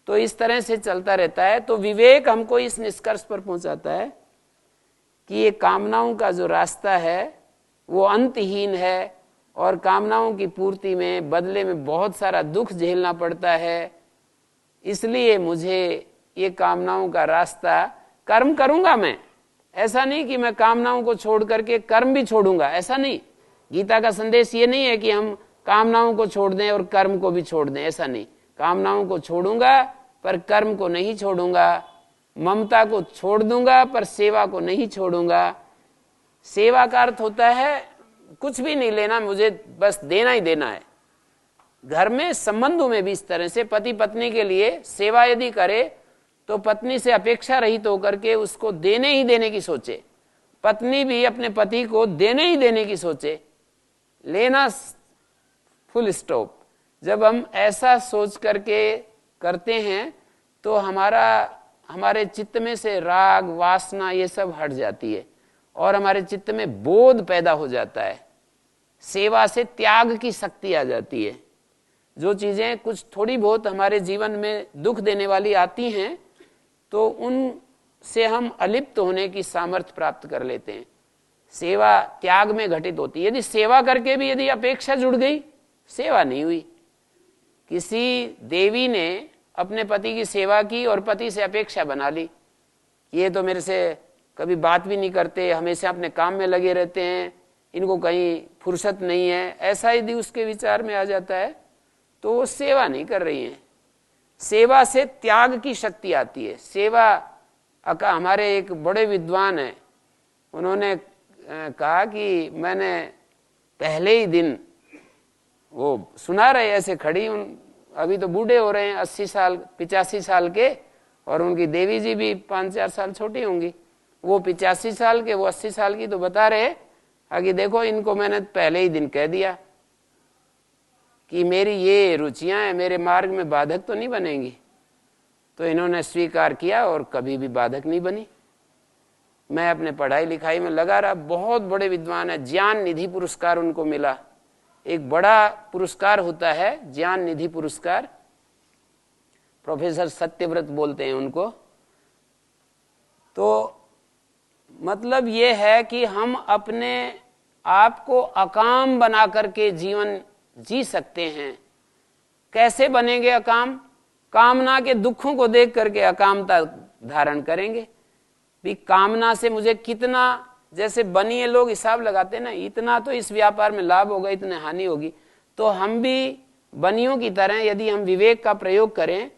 तो इस तरह से चलता रहता है। तो विवेक हमको इस निष्कर्ष पर पहुंचाता है कि ये कामनाओं का जो रास्ता है वो अंतहीन है और कामनाओं की पूर्ति में बदले में बहुत सारा दुख झेलना पड़ता है। इसलिए मुझे ये कामनाओं का रास्ता, कर्म करूंगा मैं, ऐसा नहीं कि मैं कामनाओं को छोड़ करके कर्म भी छोड़ूंगा, ऐसा नहीं। गीता का संदेश ये नहीं है कि हम कामनाओं को छोड़ दें और कर्म को भी छोड़ दें, ऐसा नहीं। कामनाओं को छोड़ूंगा पर कर्म को नहीं छोड़ूंगा, ममता को छोड़ दूंगा पर सेवा को नहीं छोड़ूंगा। सेवा का अर्थ होता है कुछ भी नहीं लेना, मुझे बस देना ही देना है। घर में संबंधों में भी इस तरह से पति पत्नी के लिए सेवा यदि करे तो पत्नी से अपेक्षा रहित होकर के उसको देने ही देने की सोचे, पत्नी भी अपने पति को देने ही देने की सोचे, लेना फुल स्टॉप। जब हम ऐसा सोच करके करते हैं तो हमारे चित्त में से राग वासना ये सब हट जाती है और हमारे चित्त में बोध पैदा हो जाता है। सेवा से त्याग की शक्ति आ जाती है। जो चीजें कुछ थोड़ी बहुत हमारे जीवन में दुख देने वाली आती हैं तो उनसे हम अलिप्त होने की सामर्थ्य प्राप्त कर लेते हैं। सेवा त्याग में घटित होती है। यदि सेवा करके भी यदि अपेक्षा जुड़ गई, सेवा नहीं हुई। किसी देवी ने अपने पति की सेवा की और पति से अपेक्षा बना ली, ये तो मेरे से कभी बात भी नहीं करते, हमेशा अपने काम में लगे रहते हैं, इनको कहीं फुर्सत नहीं है, ऐसा यदि उसके विचार में आ जाता है तो वो सेवा नहीं कर रही है। सेवा से त्याग की शक्ति आती है। सेवा हमारे एक बड़े विद्वान हैं, उन्होंने कहा कि मैंने पहले ही दिन, वो सुना रहे ऐसे खड़ी, अभी तो बूढ़े हो रहे हैं, 80 साल 85 साल के, और उनकी देवी जी भी 5-4 साल छोटी होंगी। वो 85 साल के, वो 80 साल की, तो बता रहे कि देखो इनको मैंने पहले ही दिन कह दिया कि मेरी ये रुचियां हैं, मेरे मार्ग में बाधक तो नहीं बनेंगी। तो इन्होंने स्वीकार किया और कभी भी बाधक नहीं बनी। मैं अपने पढ़ाई लिखाई में लगा रहा। बहुत बड़े विद्वान है, ज्ञान निधि पुरस्कार उनको मिला। एक बड़ा पुरस्कार होता है ज्ञान निधि पुरस्कार, प्रोफेसर सत्यव्रत बोलते हैं उनको। तो मतलब ये है कि हम अपने आप को अकाम बना करके जीवन जी सकते हैं। कैसे बनेंगे अकाम? कामना के दुखों को देख करके अकामता धारण करेंगे। भी कामना से मुझे कितना, जैसे बनिए लोग हिसाब लगाते हैं ना, इतना तो इस व्यापार में लाभ होगा, इतने हानि होगी। तो हम भी बनियों की तरह यदि हम विवेक का प्रयोग करें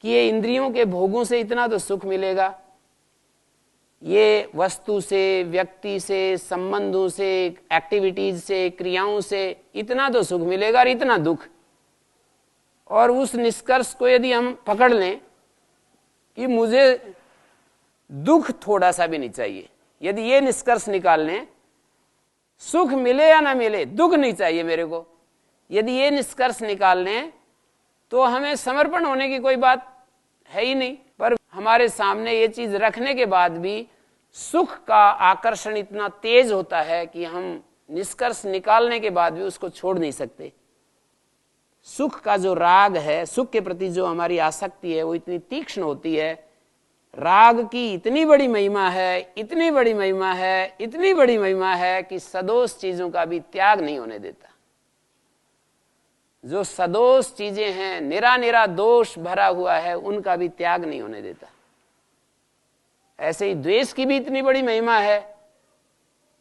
कि ये इंद्रियों के भोगों से इतना तो सुख मिलेगा, ये वस्तु से, व्यक्ति से, संबंधों से, एक्टिविटीज से, क्रियाओं से इतना तो सुख मिलेगा और इतना दुख। और उस निष्कर्ष को यदि हम पकड़ लें कि मुझे दुख थोड़ा सा भी नहीं चाहिए, यदि ये निष्कर्ष निकाल लें, सुख मिले या ना मिले दुख नहीं चाहिए मेरे को, यदि ये निष्कर्ष निकाल लें तो हमें समर्पण होने की कोई बात है ही नहीं। पर हमारे सामने ये चीज रखने के बाद भी सुख का आकर्षण इतना तेज होता है कि हम निष्कर्ष निकालने के बाद भी उसको छोड़ नहीं सकते। सुख का जो राग है, सुख के प्रति जो हमारी आसक्ति है वो इतनी तीक्ष्ण होती है। राग की इतनी बड़ी महिमा है, इतनी बड़ी महिमा है, इतनी बड़ी महिमा है कि सदोष चीजों का भी त्याग नहीं होने देता। जो सदोष चीजें हैं, निरा निरा दोष भरा हुआ है, उनका भी त्याग नहीं होने देता। ऐसे ही द्वेष की भी इतनी बड़ी महिमा है,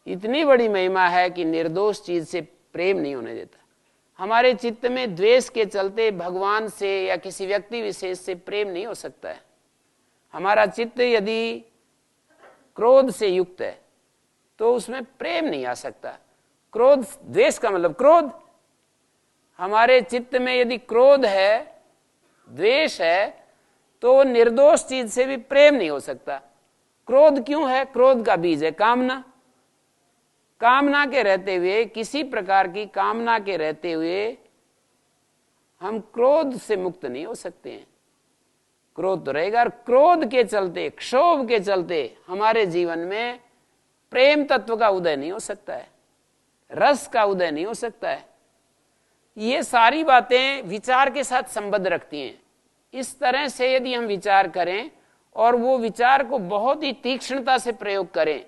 इतनी बड़ी महिमा है कि निर्दोष चीज से प्रेम नहीं होने देता। हमारे चित्त में द्वेष के चलते भगवान से या किसी व्यक्ति विशेष से प्रेम नहीं हो सकता है। हमारा चित्त यदि क्रोध से युक्त है तो उसमें प्रेम नहीं आ सकता। क्रोध, द्वेष का मतलब क्रोध। हमारे चित्त में यदि क्रोध है, द्वेष है, तो निर्दोष चीज से भी प्रेम नहीं हो सकता। क्रोध क्यों है? क्रोध का बीज है कामना। कामना के रहते हुए, किसी प्रकार की कामना के रहते हुए हम क्रोध से मुक्त नहीं हो सकते हैं। क्रोध तो रहेगा, और क्रोध के चलते, क्षोभ के चलते हमारे जीवन में प्रेम तत्व का उदय नहीं हो सकता है, रस का उदय नहीं हो सकता है। ये सारी बातें विचार के साथ संबंध रखती हैं। इस तरह से यदि हम विचार करें और वो विचार को बहुत ही तीक्ष्णता से प्रयोग करें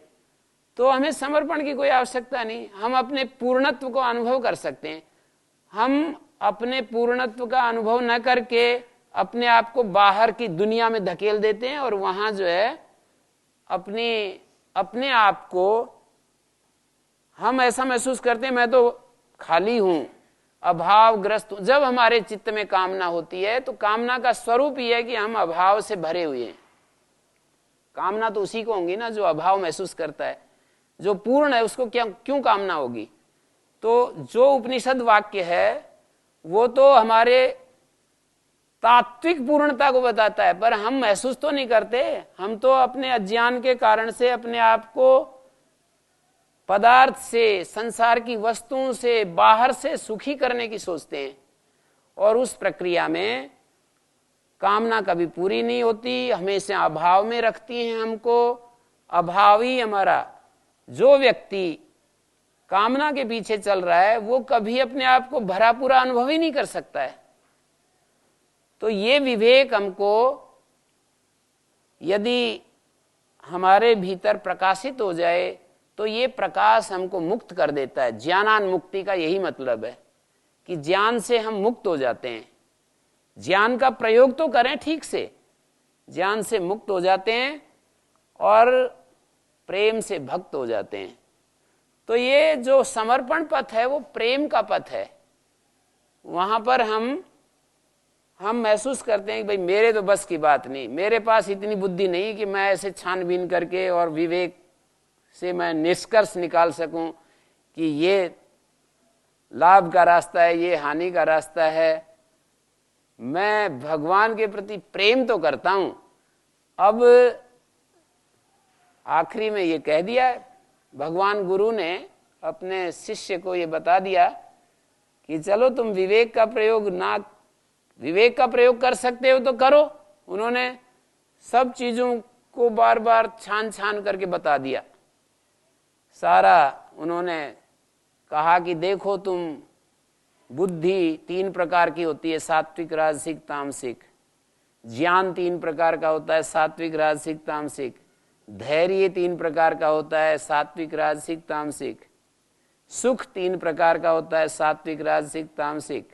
तो हमें समर्पण की कोई आवश्यकता नहीं। हम अपने पूर्णत्व को अनुभव कर सकते हैं। हम अपने पूर्णत्व का अनुभव न करके अपने आप को बाहर की दुनिया में धकेल देते हैं और वहां जो है अपने आप को हम ऐसा महसूस करते हैं मैं तो खाली हूं, अभावग्रस्त हूं। जब हमारे चित्त में कामना होती है तो कामना का स्वरूप ही है कि हम अभाव से भरे हुए हैं। कामना तो उसी को होगी ना जो अभाव महसूस करता है। जो पूर्ण है उसको क्यों कामना होगी? तो जो उपनिषद वाक्य है वो तो हमारे तात्विक पूर्णता को बताता है, पर हम महसूस तो नहीं करते। हम तो अपने अज्ञान के कारण से अपने आप को पदार्थ से, संसार की वस्तुओं से, बाहर से सुखी करने की सोचते हैं, और उस प्रक्रिया में कामना कभी पूरी नहीं होती, हमेशा अभाव में रखती हैं हमको। अभावी हमारा जो व्यक्ति कामना के पीछे चल रहा है वो कभी अपने आप को भरा पूरा अनुभव ही नहीं कर सकता है। तो ये विवेक हमको यदि हमारे भीतर प्रकाशित हो जाए तो ये प्रकाश हमको मुक्त कर देता है। ज्ञानान मुक्ति का यही मतलब है कि ज्ञान से हम मुक्त हो जाते हैं। ज्ञान का प्रयोग तो करें ठीक से, ज्ञान से मुक्त हो जाते हैं और प्रेम से भक्त हो जाते हैं। तो ये जो समर्पण पथ है वो प्रेम का पथ है। वहां पर हम महसूस करते हैं कि भाई मेरे तो बस की बात नहीं, मेरे पास इतनी बुद्धि नहीं कि मैं ऐसे छानबीन करके और विवेक से मैं निष्कर्ष निकाल सकूं कि ये लाभ का रास्ता है, ये हानि का रास्ता है। मैं भगवान के प्रति प्रेम तो करता हूं। अब आखिरी में ये कह दिया है, भगवान गुरु ने अपने शिष्य को ये बता दिया कि चलो तुम विवेक का प्रयोग कर सकते हो तो करो। उन्होंने सब चीजों को बार बार छान छान करके बता दिया। सारा उन्होंने कहा कि देखो तुम, बुद्धि 3 प्रकार की होती है, सात्विक, राजसिक, तामसिक। ज्ञान 3 प्रकार का होता है, सात्विक, राजसिक, तामसिक। धैर्य 3 प्रकार का होता है, सात्विक, राजसिक, तामसिक। सुख 3 प्रकार का होता है, सात्विक, राजसिक, तामसिक।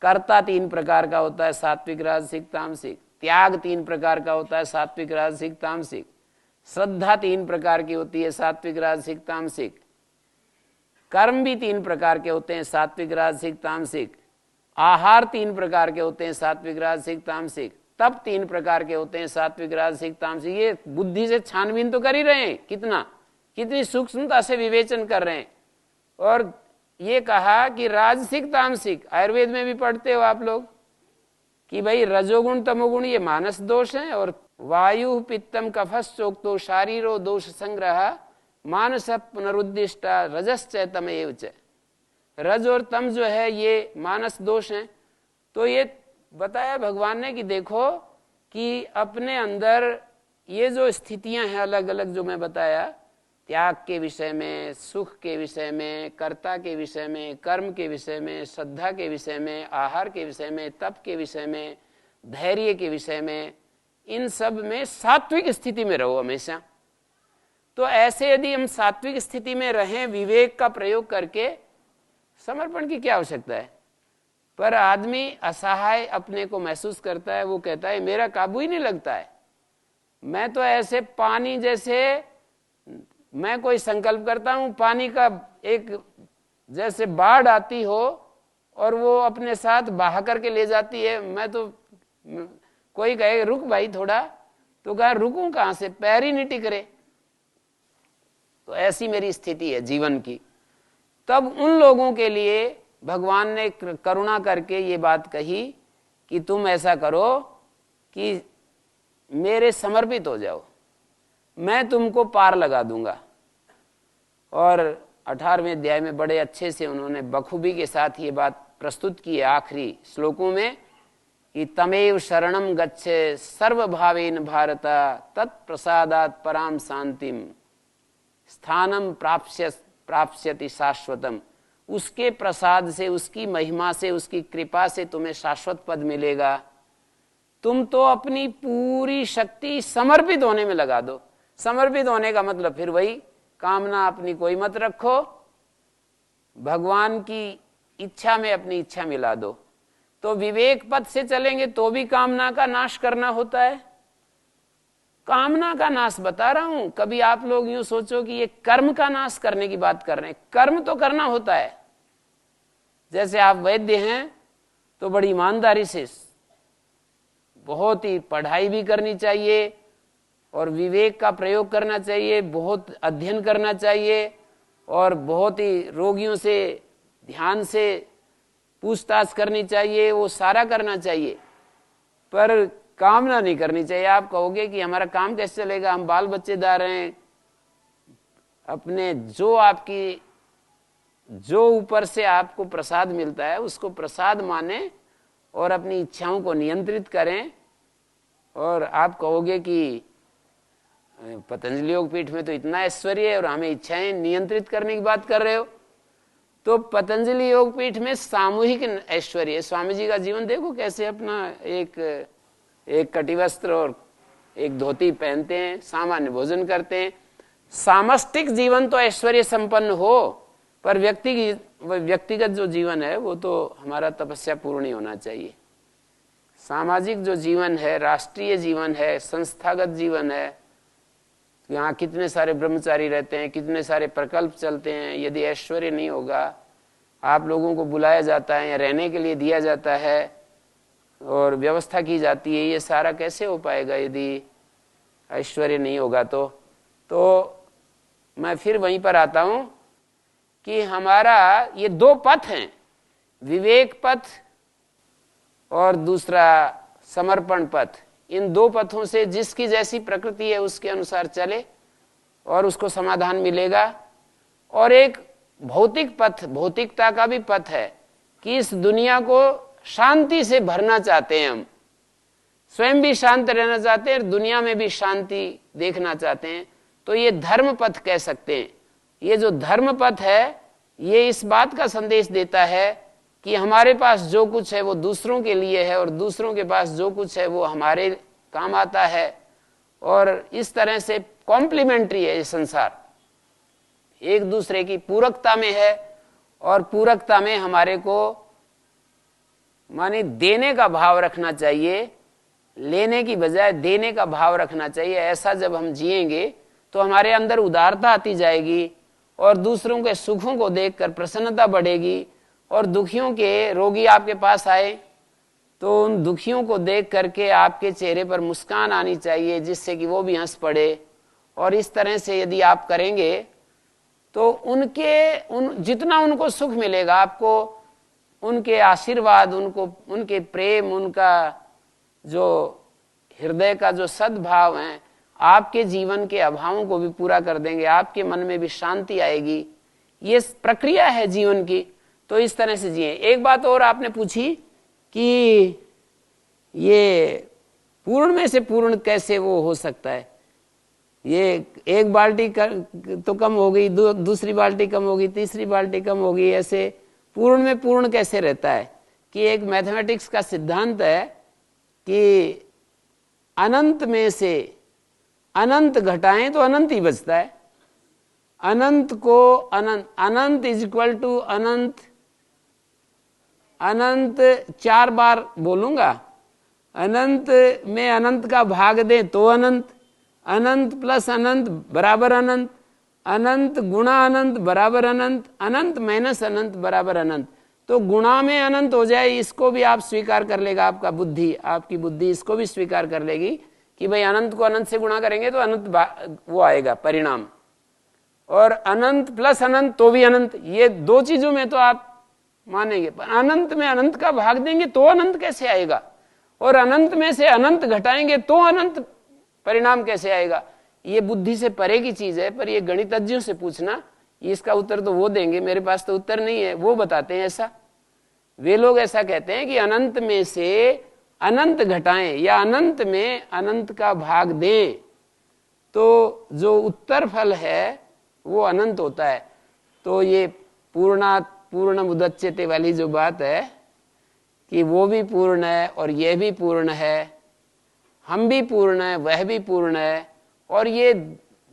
कर्ता 3 प्रकार का होता है, सात्विक, राजसिक, तामसिक। त्याग 3 प्रकार का होता है, सात्विक, राजसिक, तामसिक। श्रद्धा 3 प्रकार की होती है, सात्विक, राजसिक, तामसिक। कर्म भी 3 प्रकार के होते हैं, सात्विक, राजसिक, तामसिक। आहार 3 प्रकार के होते हैं, सात्विक, राजसिक, तामसिक। तप 3 प्रकार के होते हैं, सात्विक, राजसिक, तामसिक। ये बुद्धि से छानबीन तो कर ही रहे हैं, कितनी सूक्ष्मता से विवेचन कर रहे हैं। और ये कहा कि राजसिक तामसिक, आयुर्वेद में भी पढ़ते हो आप लोग कि भाई रजोगुण तमोगुण ये मानस दोष है, और वायु पित्तम कफस चोक्तो शारीरो दोष संग्रह मानस पुनरुद्दिष्टा रजश्च तमेव च। रज और तम जो है ये मानस दोष हैं। तो ये बताया भगवान ने कि देखो कि अपने अंदर ये जो स्थितियां हैं अलग अलग, जो मैं बताया, त्याग के विषय में, सुख के विषय में, कर्ता के विषय में, कर्म के विषय में, श्रद्धा के विषय में, आहार के विषय में, तप के विषय में, धैर्य के विषय में, इन सब में सात्विक स्थिति में रहो हमेशा। तो ऐसे यदि हम सात्विक स्थिति में रहें, विवेक का प्रयोग करके, समर्पण की क्या आवश्यकता है? पर आदमी असहाय अपने को महसूस करता है, वो कहता है मेरा काबू ही नहीं लगता है, मैं तो ऐसे पानी जैसे, मैं कोई संकल्प करता हूं पानी का, एक जैसे बाढ़ आती हो और वो अपने साथ बहा करके ले जाती है, मैं तो, कोई कहे रुक भाई थोड़ा, तो कहा रुकूं कहां से, पैर ही नहीं टिक रहे। तो ऐसी मेरी स्थिति है जीवन की। तब उन लोगों के लिए भगवान ने करुणा करके ये बात कही कि तुम ऐसा करो कि मेरे समर्पित हो जाओ, मैं तुमको पार लगा दूंगा। और 18वें अध्याय में बड़े अच्छे से उन्होंने बखूबी के साथ ये बात प्रस्तुत की है आखिरी श्लोकों में कि तमेव शरणम गच्छे सर्वभावेन भारत तत्प्रसादात् पराम शांतिम स्थानम प्राप्स्यति शाश्वतम। उसके प्रसाद से, उसकी महिमा से, उसकी कृपा से तुम्हें शाश्वत पद मिलेगा। तुम तो अपनी पूरी शक्ति समर्पित होने में लगा दो। समर्पित होने का मतलब फिर वही, कामना अपनी कोई मत रखो, भगवान की इच्छा में अपनी इच्छा मिला दो। तो विवेक पथ से चलेंगे तो भी कामना का नाश करना होता है। कामना का नाश बता रहा हूं, कभी आप लोग यूं सोचो कि ये कर्म का नाश करने की बात कर रहे हैं। कर्म तो करना होता है। जैसे आप वैद्य हैं तो बड़ी ईमानदारी से, बहुत ही पढ़ाई भी करनी चाहिए और विवेक का प्रयोग करना चाहिए, बहुत अध्ययन करना चाहिए और बहुत ही रोगियों से ध्यान से पूछताछ करनी चाहिए, वो सारा करना चाहिए। पर कामना नहीं करनी चाहिए। आप कहोगे कि हमारा काम कैसे चलेगा, हम बाल बच्चेदार हैं, अपने जो ऊपर से आपको प्रसाद मिलता है उसको प्रसाद माने और अपनी इच्छाओं को नियंत्रित करें। और आप कहोगे कि पतंजलि योग पीठ में तो इतना ऐश्वर्य है और हमें इच्छाएं नियंत्रित करने की बात कर रहे हो। तो पतंजलि योग पीठ में सामूहिक ऐश्वर्य है। स्वामी जी का जीवन देखो कैसे, अपना एक कटिवस्त्र और एक धोती पहनते हैं, सामान्य भोजन करते हैं। सामष्टिक जीवन तो ऐश्वर्य संपन्न हो, पर व्यक्तिगत जो जीवन है वो तो हमारा तपस्या पूर्ण ही होना चाहिए। सामाजिक जो जीवन है, राष्ट्रीय जीवन है, संस्थागत जीवन है, यहाँ कितने सारे ब्रह्मचारी रहते हैं, कितने सारे प्रकल्प चलते हैं। यदि ऐश्वर्य नहीं होगा, आप लोगों को बुलाया जाता है या रहने के लिए दिया जाता है और व्यवस्था की जाती है, ये सारा कैसे हो पाएगा यदि ऐश्वर्य नहीं होगा? तो मैं फिर वहीं पर आता हूं कि हमारा ये 2 पथ हैं, विवेक पथ और दूसरा समर्पण पथ। इन 2 पथों से जिसकी जैसी प्रकृति है उसके अनुसार चले और उसको समाधान मिलेगा। और एक भौतिक पथ, भौतिकता का भी पथ है कि इस दुनिया को शांति से भरना चाहते हैं, हम स्वयं भी शांत रहना चाहते हैं और दुनिया में भी शांति देखना चाहते हैं। तो ये धर्म पथ कह सकते हैं। ये जो धर्म पथ है ये इस बात का संदेश देता है कि हमारे पास जो कुछ है वो दूसरों के लिए है और दूसरों के पास जो कुछ है वो हमारे काम आता है। और इस तरह से कॉम्प्लीमेंट्री है ये संसार, एक दूसरे की पूरकता में है। और पूरकता में हमारे को माने देने का भाव रखना चाहिए, लेने की बजाय देने का भाव रखना चाहिए। ऐसा जब हम जिएंगे तो हमारे अंदर उदारता आती जाएगी और दूसरों के सुखों को देखकर प्रसन्नता बढ़ेगी। और दुखियों के, रोगी आपके पास आए तो उन दुखियों को देख करके आपके चेहरे पर मुस्कान आनी चाहिए, जिससे कि वो भी हंस पड़े। और इस तरह से यदि आप करेंगे तो जितना उनको सुख मिलेगा, आपको उनके आशीर्वाद, उनके प्रेम, उनका जो हृदय का जो सद्भाव है, आपके जीवन के अभावों को भी पूरा कर देंगे, आपके मन में भी शांति आएगी। ये प्रक्रिया है जीवन की, तो इस तरह से जिए। एक बात और आपने पूछी कि ये पूर्ण में से पूर्ण कैसे वो हो सकता है। ये एक बाल्टी तो कम हो गई, दूसरी बाल्टी कम होगी, तीसरी बाल्टी कम होगी, ऐसे पूर्ण में पूर्ण कैसे रहता है? कि एक मैथमेटिक्स का सिद्धांत है कि अनंत में से अनंत घटाएं तो अनंत ही बचता है। अनंत को अनंत इज इक्वल टू अनंत, अनंत 4 बार बोलूंगा, अनंत में अनंत का भाग दें तो अनंत, अनंत प्लस अनंत बराबर अनंत, अनंत गुणा अनंत बराबर अनंत, अनंत माइनस अनंत बराबर अनंत। तो गुणा में अनंत हो जाए, इसको भी आप स्वीकार कर लेगा, आपकी बुद्धि इसको भी स्वीकार कर लेगी कि भाई अनंत को अनंत से गुणा करेंगे तो अनंत वो आएगा परिणाम, और अनंत प्लस अनंत तो भी अनंत। ये 2 चीजों में तो आप मानेंगे, पर अनंत में अनंत का भाग देंगे तो अनंत कैसे आएगा, और अनंत में से अनंत घटाएंगे तो अनंत परिणाम कैसे आएगा? ये बुद्धि से परे की चीज है। पर ये गणितज्ञों से पूछना, इसका उत्तर तो वो देंगे, मेरे पास तो उत्तर नहीं है। वो बताते हैं ऐसा, वे लोग ऐसा कहते हैं कि अनंत में से अनंत घटाएं या अनंत में अनंत का भाग दें तो जो उत्तर फल है वो अनंत होता है। तो ये पूर्ण मुदच्यते वाली जो बात है कि वो भी पूर्ण है और ये भी पूर्ण है, हम भी पूर्ण है, वह भी पूर्ण है, और ये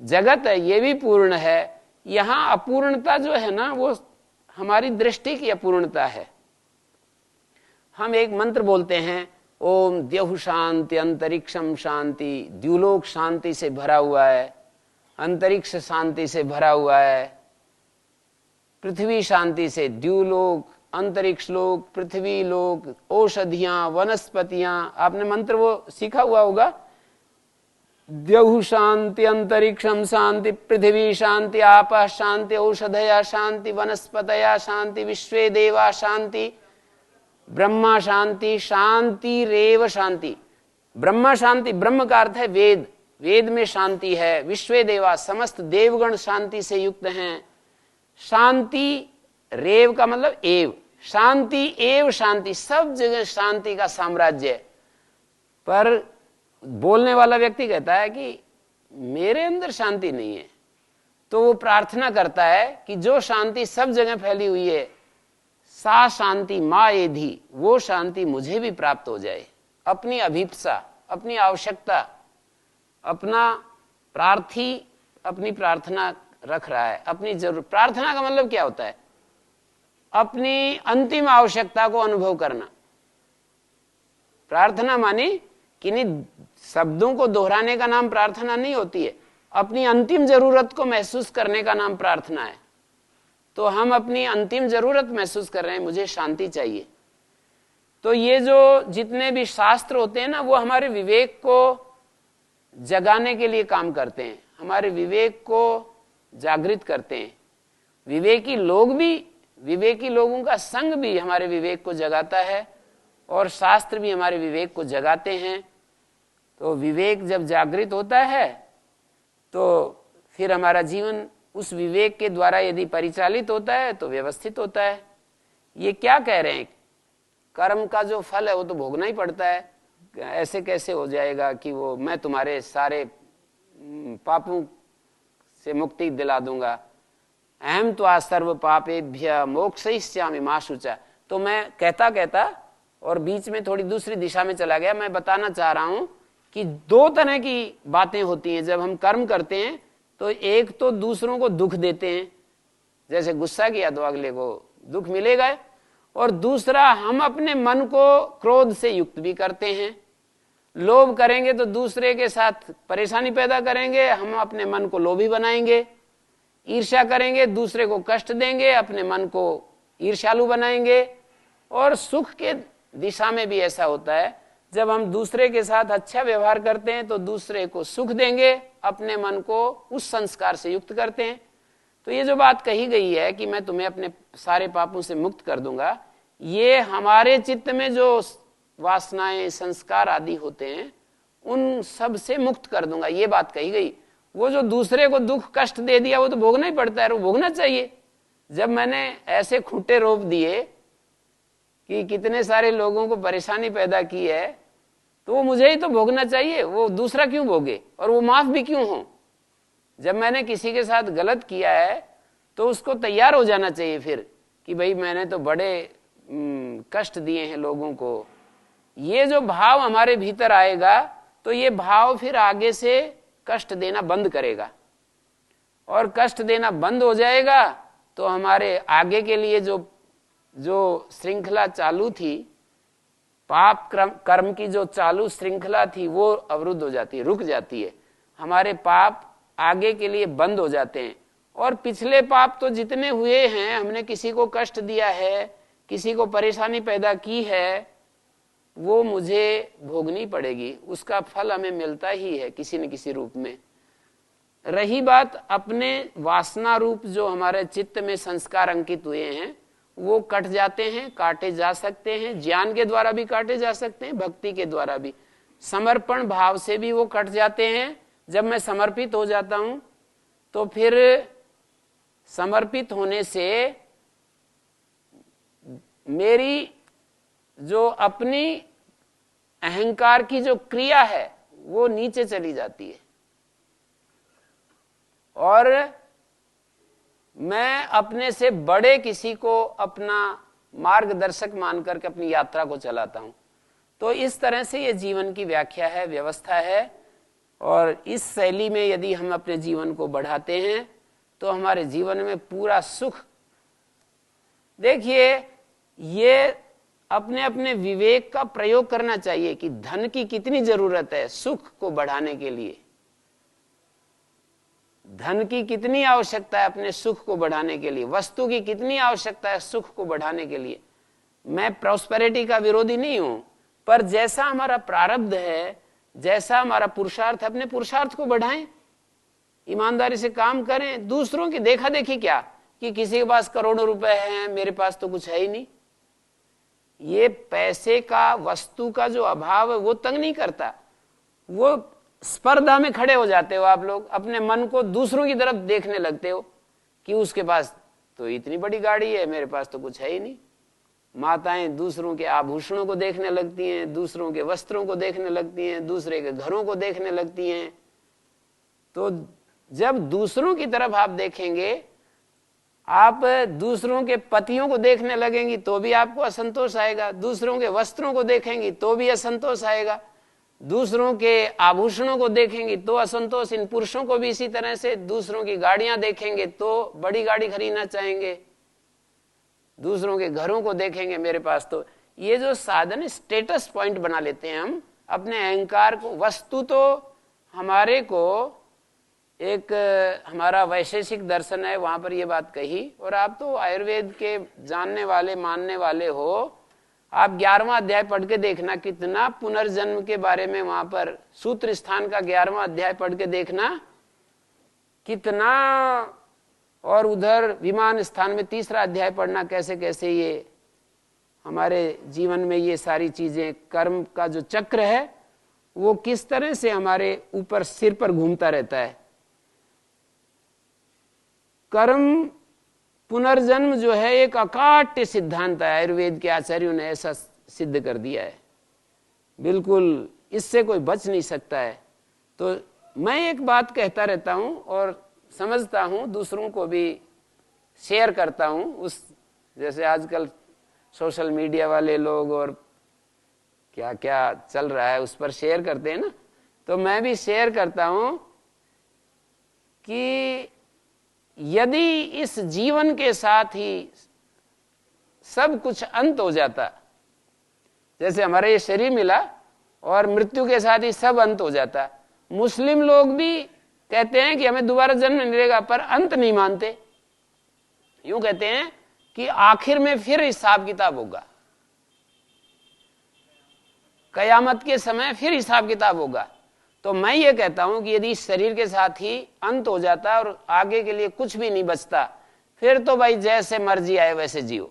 जगत है ये भी पूर्ण है। यहां अपूर्णता जो है ना, वो हमारी दृष्टि की अपूर्णता है। हम एक मंत्र बोलते हैं, ओम द्यौः शांति अंतरिक्षम शांति, द्युलोक शांति से भरा हुआ है, अंतरिक्ष शांति से भरा हुआ है, पृथ्वी शांति से, द्युलोक, अंतरिक्ष लोक, पृथ्वी लोक, औषधियां, वनस्पतियां, आपने मंत्र वो सीखा हुआ होगा। द्यौः शांति अंतरिक्षम शांति, पृथ्वी शांति, आपः शांति, औषधया शांति, वनस्पतया शांति, विश्वे देवा शांति, ब्रह्मा शांति, शांति रेव शांति। ब्रह्मा शांति, ब्रह्म का अर्थ है वेद, वेद में शांति है। विश्वे देवा, समस्त देवगण शांति से युक्त हैं। शांति रेव का मतलब एव, शांति एव शांति, सब जगह शांति का साम्राज्य है। पर बोलने वाला व्यक्ति कहता है कि मेरे अंदर शांति नहीं है, तो वो प्रार्थना करता है कि जो शांति सब जगह फैली हुई है, सा शांति माँ एधि, वो शांति मुझे भी प्राप्त हो जाए। अपनी अभिप्सा, अपनी आवश्यकता, अपना प्रार्थी अपनी प्रार्थना रख रहा है, अपनी जरूरत। प्रार्थना का मतलब क्या होता है? अपनी अंतिम आवश्यकता को अनुभव करना। प्रार्थना मानी किन्हीं शब्दों को दोहराने का नाम प्रार्थना नहीं होती है, अपनी अंतिम जरूरत को महसूस करने का नाम प्रार्थना है। तो हम अपनी अंतिम जरूरत महसूस कर रहे हैं, मुझे शांति चाहिए। तो ये जो जितने भी शास्त्र होते हैं ना, वो हमारे विवेक को जगाने के लिए काम करते हैं, हमारे विवेक को जागृत करते हैं। विवेकी लोगों का संग भी हमारे विवेक को जगाता है, और शास्त्र भी हमारे विवेक को जगाते हैं। तो विवेक जब जागृत होता है तो फिर हमारा जीवन उस विवेक के द्वारा यदि परिचालित होता है तो व्यवस्थित होता है। ये क्या कह रहे हैं? कर्म का जो फल है वो तो भोगना ही पड़ता है। ऐसे कैसे हो जाएगा कि वो मैं तुम्हारे सारे पापों से मुक्ति दिला दूंगा, अहम त्वा सर्व पापेभ्य मोक्षयिष्यामि मा शुचा। तो मैं कहता और बीच में थोड़ी दूसरी दिशा में चला गया। मैं बताना चाह रहा हूं कि 2 तरह की बातें होती हैं जब हम कर्म करते हैं। तो एक तो दूसरों को दुख देते हैं, जैसे गुस्सा किया तो अगले को दुख मिलेगा, और दूसरा हम अपने मन को क्रोध से युक्त भी करते हैं। लोभ करेंगे तो दूसरे के साथ परेशानी पैदा करेंगे, हम अपने मन को लोभी बनाएंगे। ईर्ष्या करेंगे, दूसरे को कष्ट देंगे, अपने मन को ईर्ष्यालु बनाएंगे। और सुख के दिशा में भी ऐसा होता है। जब हम दूसरे के साथ अच्छा व्यवहार करते हैं तो दूसरे को सुख देंगे, अपने मन को उस संस्कार से युक्त करते हैं। तो ये जो बात कही गई है कि मैं तुम्हें अपने सारे पापों से मुक्त कर दूंगा, ये हमारे चित्त में जो वासनाएं, संस्कार आदि होते हैं उन सब से मुक्त कर दूंगा, ये बात कही गई। वो जो दूसरे को दुख कष्ट दे दिया वो तो भोगना ही पड़ता है, वो भोगना चाहिए। जब मैंने ऐसे खूंटे रोप दिए कि कितने सारे लोगों को परेशानी पैदा की है, तो वो मुझे ही तो भोगना चाहिए, वो दूसरा क्यों भोगे और वो माफ भी क्यों हो। जब मैंने किसी के साथ गलत किया है तो उसको तैयार हो जाना चाहिए फिर कि भाई मैंने तो बड़े कष्ट दिए हैं लोगों को। ये जो भाव हमारे भीतर आएगा तो ये भाव फिर आगे से कष्ट देना बंद करेगा, और कष्ट देना बंद हो जाएगा तो हमारे आगे के लिए जो श्रृंखला चालू थी, पाप कर्म की जो चालू श्रृंखला थी, वो अवरुद्ध हो जाती है, रुक जाती है। हमारे पाप आगे के लिए बंद हो जाते हैं। और पिछले पाप तो जितने हुए हैं, हमने किसी को कष्ट दिया है, किसी को परेशानी पैदा की है, वो मुझे भोगनी पड़ेगी, उसका फल हमें मिलता ही है किसी न किसी रूप में। रही बात अपने वासना रूप जो हमारे चित्त में संस्कार अंकित हुए हैं, वो कट जाते हैं, काटे जा सकते हैं, ज्ञान के द्वारा भी काटे जा सकते हैं, भक्ति के द्वारा भी, समर्पण भाव से भी वो कट जाते हैं। जब मैं समर्पित हो जाता हूं तो फिर समर्पित होने से मेरी जो अपनी अहंकार की जो क्रिया है वो नीचे चली जाती है, और मैं अपने से बड़े किसी को अपना मार्गदर्शक मानकर के अपनी यात्रा को चलाता हूं। तो इस तरह से ये जीवन की व्याख्या है, व्यवस्था है। और इस शैली में यदि हम अपने जीवन को बढ़ाते हैं तो हमारे जीवन में पूरा सुख। देखिए, ये अपने अपने विवेक का प्रयोग करना चाहिए कि धन की कितनी जरूरत है सुख को बढ़ाने के लिए, धन की कितनी आवश्यकता है अपने सुख को बढ़ाने के लिए, वस्तु की कितनी आवश्यकता है सुख को बढ़ाने के लिए। मैं प्रॉस्पेरिटी का विरोधी नहीं हूं, पर जैसा हमारा प्रारब्ध है, जैसा हमारा पुरुषार्थ है, अपने पुरुषार्थ को बढ़ाएं, ईमानदारी से काम करें। दूसरों की देखा देखी क्या कि किसी के पास करोड़ों रुपए हैं, मेरे पास तो कुछ है ही नहीं। ये पैसे का, वस्तु का जो अभाव है वो तंग नहीं करता, वो स्पर्धा में खड़े हो जाते हो आप लोग, अपने मन को दूसरों की तरफ देखने लगते हो कि उसके पास तो इतनी बड़ी गाड़ी है, मेरे पास तो कुछ है ही नहीं। माताएं दूसरों के आभूषणों को देखने लगती हैं, दूसरों के वस्त्रों को देखने लगती हैं, दूसरे के घरों को देखने लगती हैं। तो जब दूसरों की तरफ आप देखेंगे, आप दूसरों के पतियों को देखने लगेंगी तो भी आपको असंतोष आएगा, दूसरों के वस्त्रों को देखेंगी तो भी असंतोष आएगा, दूसरों के आभूषणों को देखेंगी तो असंतोष। इन पुरुषों को भी इसी तरह से, दूसरों की गाड़ियां देखेंगे तो बड़ी गाड़ी खरीदना चाहेंगे, दूसरों के घरों को देखेंगे, मेरे पास तो। ये जो साधन स्टेटस पॉइंट बना लेते हैं हम अपने अहंकार को। वस्तु तो हमारे को एक, हमारा वैशेषिक दर्शन है, वहां पर ये बात कही। और आप तो आयुर्वेद के जानने वाले, मानने वाले हो, आप 11वां अध्याय पढ़ के देखना, कितना पुनर्जन्म के बारे में वहां पर सूत्र स्थान का 11वां अध्याय पढ़ के देखना कितना, और उधर विमान स्थान में 3रा अध्याय पढ़ना, कैसे कैसे ये हमारे जीवन में ये सारी चीजें, कर्म का जो चक्र है वो किस तरह से हमारे ऊपर सिर पर घूमता रहता है। कर्म पुनर्जन्म जो है एक अकाट्य सिद्धांत है, आयुर्वेद के आचार्यों ने ऐसा सिद्ध कर दिया है, बिल्कुल इससे कोई बच नहीं सकता है। तो मैं एक बात कहता रहता हूं और समझता हूं, दूसरों को भी शेयर करता हूं, उस जैसे आजकल सोशल मीडिया वाले लोग और क्या क्या चल रहा है उस पर शेयर करते हैं ना, तो मैं भी शेयर करता हूं कि यदि इस जीवन के साथ ही सब कुछ अंत हो जाता, जैसे हमारा ये शरीर मिला और मृत्यु के साथ ही सब अंत हो जाता। मुस्लिम लोग भी कहते हैं कि हमें दोबारा जन्म नहीं मिलेगा, पर अंत नहीं मानते। यूं कहते हैं कि आखिर में फिर हिसाब किताब होगा। कयामत के समय फिर हिसाब किताब होगा। तो मैं ये कहता हूं कि यदि शरीर के साथ ही अंत हो जाता और आगे के लिए कुछ भी नहीं बचता, फिर तो भाई जैसे मर्जी आए वैसे जियो,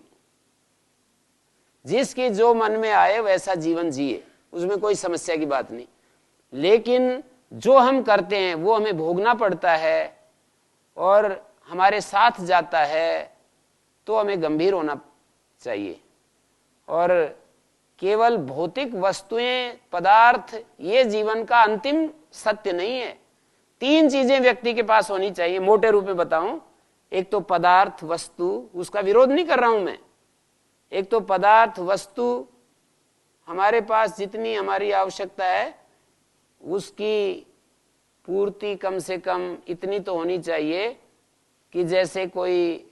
जिसकी जो मन में आए वैसा जीवन जिए, उसमें कोई समस्या की बात नहीं। लेकिन जो हम करते हैं वो हमें भोगना पड़ता है और हमारे साथ जाता है, तो हमें गंभीर होना चाहिए। और केवल भौतिक वस्तुएं, पदार्थ, ये जीवन का अंतिम सत्य नहीं है। 3 चीजें व्यक्ति के पास होनी चाहिए, मोटे रूप में बताऊं। एक तो पदार्थ, वस्तु, उसका विरोध नहीं कर रहा हूं मैं। एक तो पदार्थ, वस्तु, हमारे पास जितनी हमारी आवश्यकता है उसकी पूर्ति कम से कम इतनी तो होनी चाहिए कि जैसे कोई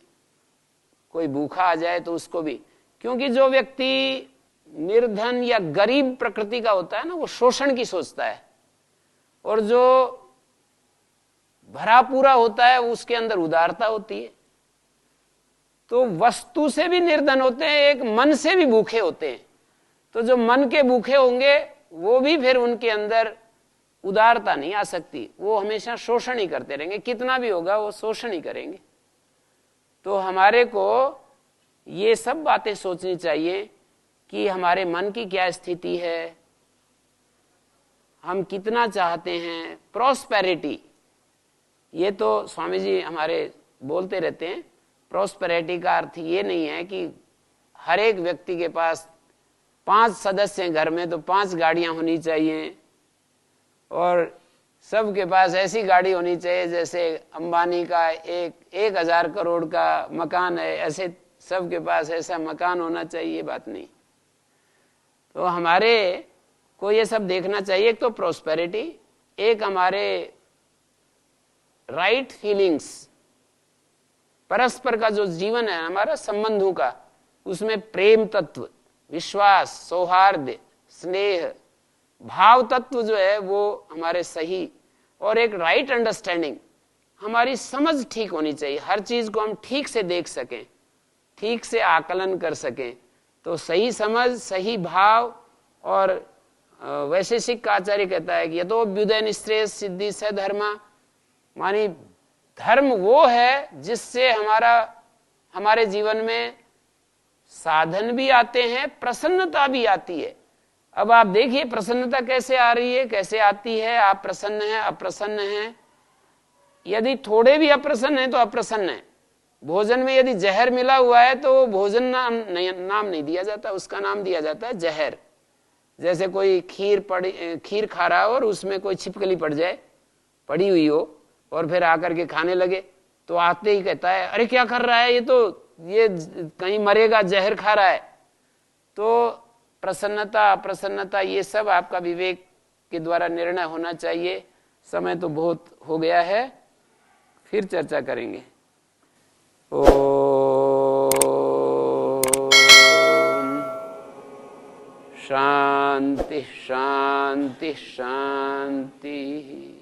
भूखा आ जाए तो उसको भी, क्योंकि जो व्यक्ति निर्धन या गरीब प्रकृति का होता है ना, वो शोषण की सोचता है, और जो भरा पूरा होता है उसके अंदर उदारता होती है। तो वस्तु से भी निर्धन होते हैं, एक मन से भी भूखे होते हैं। तो जो मन के भूखे होंगे वो भी फिर उनके अंदर उदारता नहीं आ सकती, वो हमेशा शोषण ही करते रहेंगे, कितना भी होगा वो शोषण ही करेंगे। तो हमारे को ये सब बातें सोचनी चाहिए कि हमारे मन की क्या स्थिति है, हम कितना चाहते हैं प्रॉस्पेरिटी। ये तो स्वामी जी हमारे बोलते रहते हैं, प्रॉस्पेरिटी का अर्थ ये नहीं है कि हर एक व्यक्ति के पास 5 सदस्य हैं घर में तो 5 गाड़ियां होनी चाहिए, और सबके पास ऐसी गाड़ी होनी चाहिए जैसे अंबानी का 1000 करोड़ का मकान है, ऐसे सबके पास ऐसा मकान होना चाहिए, बात नहीं। तो हमारे को ये सब देखना चाहिए। एक तो प्रॉस्पेरिटी, एक हमारे राइट फीलिंग्स, परस्पर का जो जीवन है हमारा संबंधों का, उसमें प्रेम तत्व, विश्वास, सौहार्द, स्नेह, भाव तत्व जो है वो हमारे सही, और एक राइट अंडरस्टैंडिंग, हमारी समझ ठीक होनी चाहिए, हर चीज को हम ठीक से देख सकें, ठीक से आकलन कर सकें। तो सही समझ, सही भाव, और वैशेषिक का आचार्य कहता है कि यतो अभ्युदय निश्रेय सिद्धि स धर्मा, मानी धर्म वो है जिससे हमारे जीवन में साधन भी आते हैं, प्रसन्नता भी आती है। अब आप देखिए प्रसन्नता कैसे आ रही है, कैसे आती है। आप प्रसन्न हैं, अप्रसन्न हैं, यदि थोड़े भी अप्रसन्न हैं तो अप्रसन्न है। भोजन में यदि जहर मिला हुआ है तो भोजन नाम नहीं दिया जाता, उसका नाम दिया जाता है जहर। जैसे कोई खीर खा रहा हो और उसमें कोई छिपकली पड़ी हुई हो और फिर आकर के खाने लगे, तो आते ही कहता है अरे क्या कर रहा है, ये कहीं मरेगा, जहर खा रहा है। तो प्रसन्नता, अप्रसन्नता, ये सब आपका विवेक के द्वारा निर्णय होना चाहिए। समय तो बहुत हो गया है, फिर चर्चा करेंगे। ओम शांति शांति शांति।